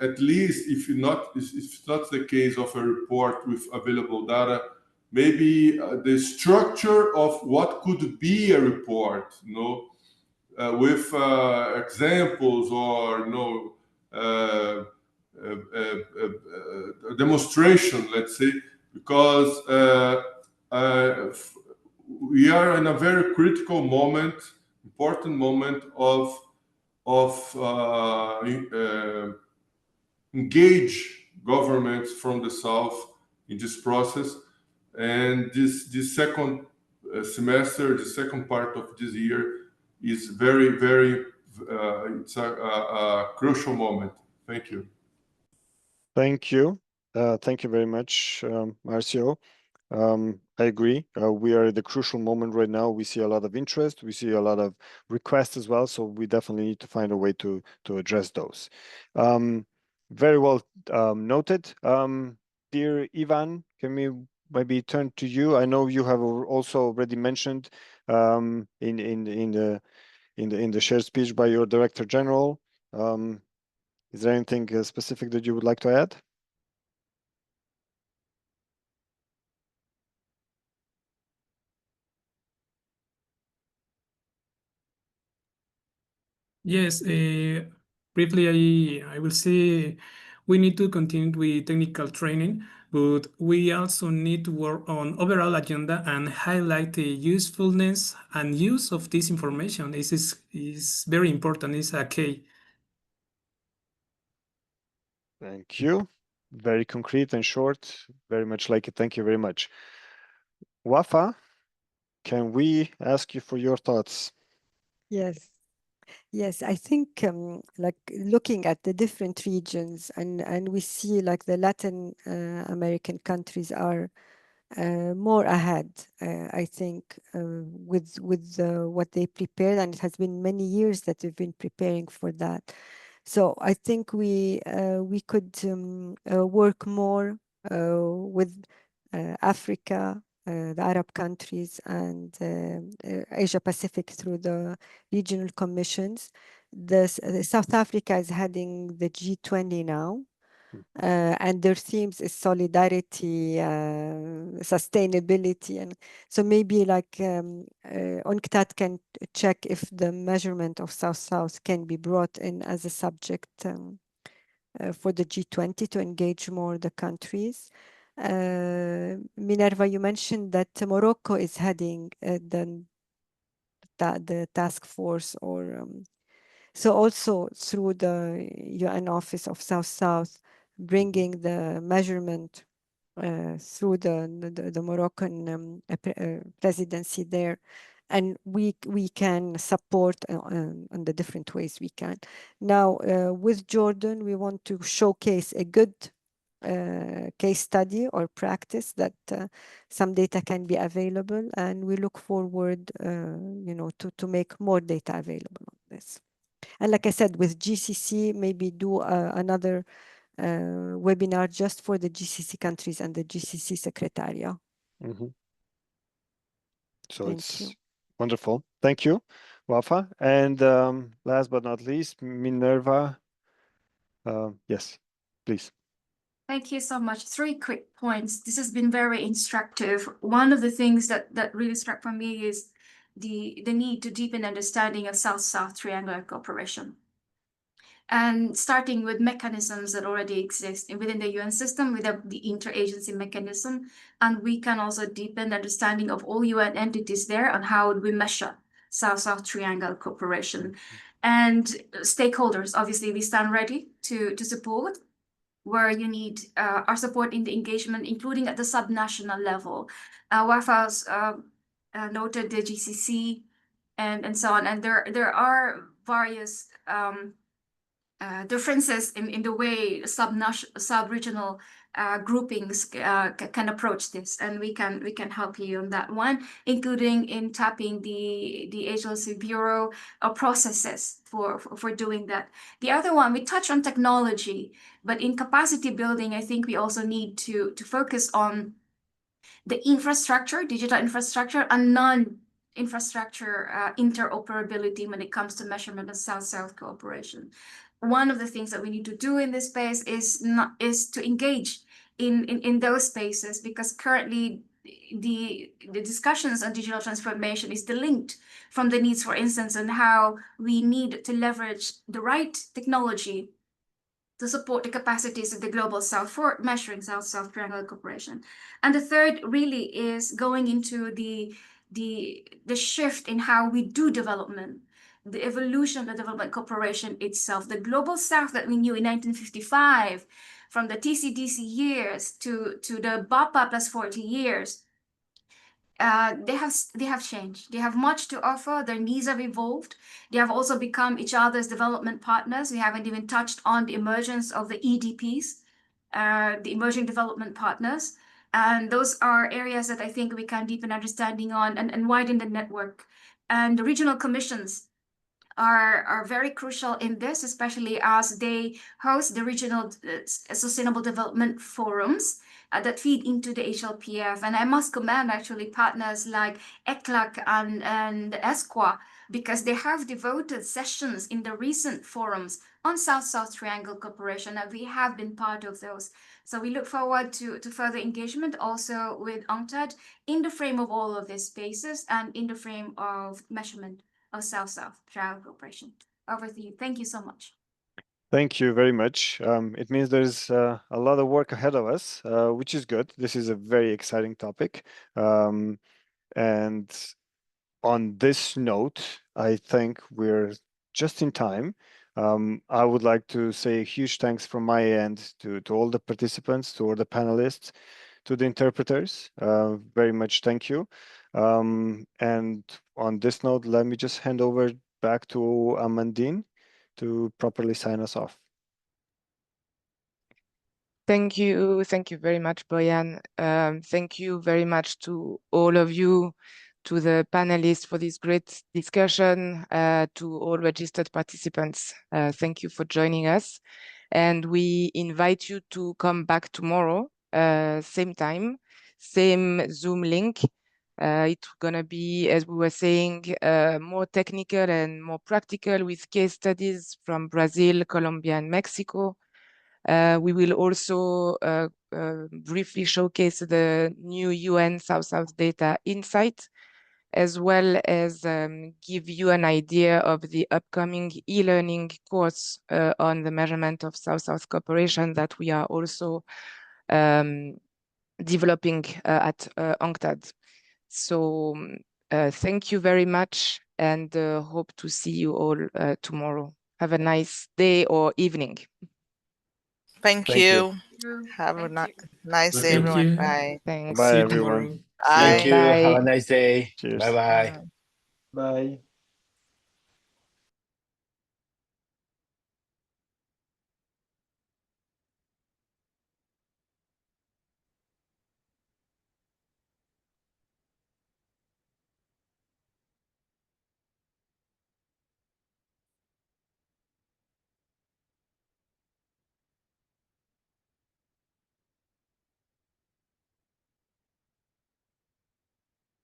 at least if it's not the case of a report with available data, maybe the structure of what could be a report, with examples or demonstration, let's say, because we are in a very critical moment, important moment of engage governments from the South in this process. And this second semester, the second part of this year is very, very, it's a crucial moment. Thank you. Thank you. Thank you very much, Marcio. I agree. We are at the crucial moment right now. We see a lot of interest. We see a lot of requests as well. So we definitely need to find a way to address those. Very well noted. Dear Ivan, can we maybe turn to you. I know you have also already mentioned in the shared speech by your Director General. Is there anything specific that you would like to add? Yes, briefly, I will say we need to continue with technical training, but we also need to work on overall agenda and highlight the usefulness and use of this information. This is very important. It's a key. Thank you. Very concrete and short. Very much like it. Thank you very much. Wafa, can we ask you for your thoughts? Yes. Yes, I think like looking at the different regions and we see like the Latin American countries are more ahead, I think, with what they prepared, and it has been many years that they've been preparing for that. So I think we could work more with Africa, the Arab countries, and Asia Pacific through the regional commissions. South Africa is heading the G20 now. And their themes is solidarity, sustainability, and so maybe like UNCTAD can check if the measurement of South-South can be brought in as a subject for the G20 to engage more the countries. Minerva, you mentioned that Morocco is heading the task force, or so also through the UN Office of South-South, bringing the measurement through the Moroccan presidency there, and we can support on the different ways we can. Now with Jordan, we want to showcase a good case study or practice that some data can be available, and we look forward, to make more data available on this. And like I said, with GCC, maybe do another webinar just for the GCC countries and the GCC Secretariat. Mm-hmm. So Thank you. Wonderful. Thank you, Wafa. And last but not least, Minerva. Yes, please. Thank you so much. 3 quick points. This has been very instructive. One of the things that really struck for me is the need to deepen understanding of South-South triangular cooperation. And starting with mechanisms that already exist within the UN system, with the interagency mechanism. And we can also deepen understanding of all UN entities there on how we measure South-South triangle cooperation. And stakeholders, obviously, we stand ready to support where you need our support in the engagement, including at the subnational level. Wafa's noted the GCC and so on. And there are various differences in the way sub-regional groupings can approach this, and we can help you on that one, including in tapping the agency bureau processes for doing that. The other one, we touch on technology, but in capacity building, I think we also need to focus on the infrastructure, digital infrastructure, and non-infrastructure interoperability when it comes to measurement of South-South cooperation. One of the things that we need to do in this space is to engage in those spaces, because currently the discussions on digital transformation is linked from the needs, for instance, on how we need to leverage the right technology to support the capacities of the Global South for measuring South-South triangular cooperation. And the third really is going into the shift in how we do development, the evolution of the development cooperation itself. The Global South that we knew in 1955, from the TCDC years to the BAPA plus 40 years, they have changed. They have much to offer. Their needs have evolved. They have also become each other's development partners. We haven't even touched on the emergence of the EDPs, the emerging development partners. And those are areas that I think we can deepen understanding on and widen the network. And the regional commissions are very crucial in this, especially as they host the regional sustainable development forums, that feed into the HLPF. And I must commend actually partners like ECLAC and ESQA, because they have devoted sessions in the recent forums on South-South Triangle cooperation, and we have been part of those. So we look forward to further engagement also with UNCTAD in the frame of all of these spaces and in the frame of measurement of South-South Triangle cooperation. Over to you. Thank you so much. Thank you very much. It means there's a lot of work ahead of us, which is good. This is a very exciting topic. And on this note, I think we're just in time. I would like to say a huge thanks from my end to all the participants, to all the panelists, to the interpreters. Very much thank you. And on this note, let me just hand over back to Amandine to properly sign us off. Thank you very much, Boyan. Thank you very much to all of you, to the panelists for this great discussion, to all registered participants. Thank you for joining us. And we invite you to come back tomorrow, same time, same Zoom link. It's gonna be, as we were saying, more technical and more practical with case studies from Brazil, Colombia, and Mexico. We will also briefly showcase the new UN South-South data insight, as well as give you an idea of the upcoming e-learning course on the measurement of South-South cooperation that we are also developing at UNCTAD. So thank you very much, and hope to see you all tomorrow. Have a nice day or evening. Thank you. Have a nice day, Thank everyone. you. Bye. Thanks. Bye, See you everyone. tomorrow. Bye. Thank you. Have a Bye. nice day. Cheers. Bye bye. Bye.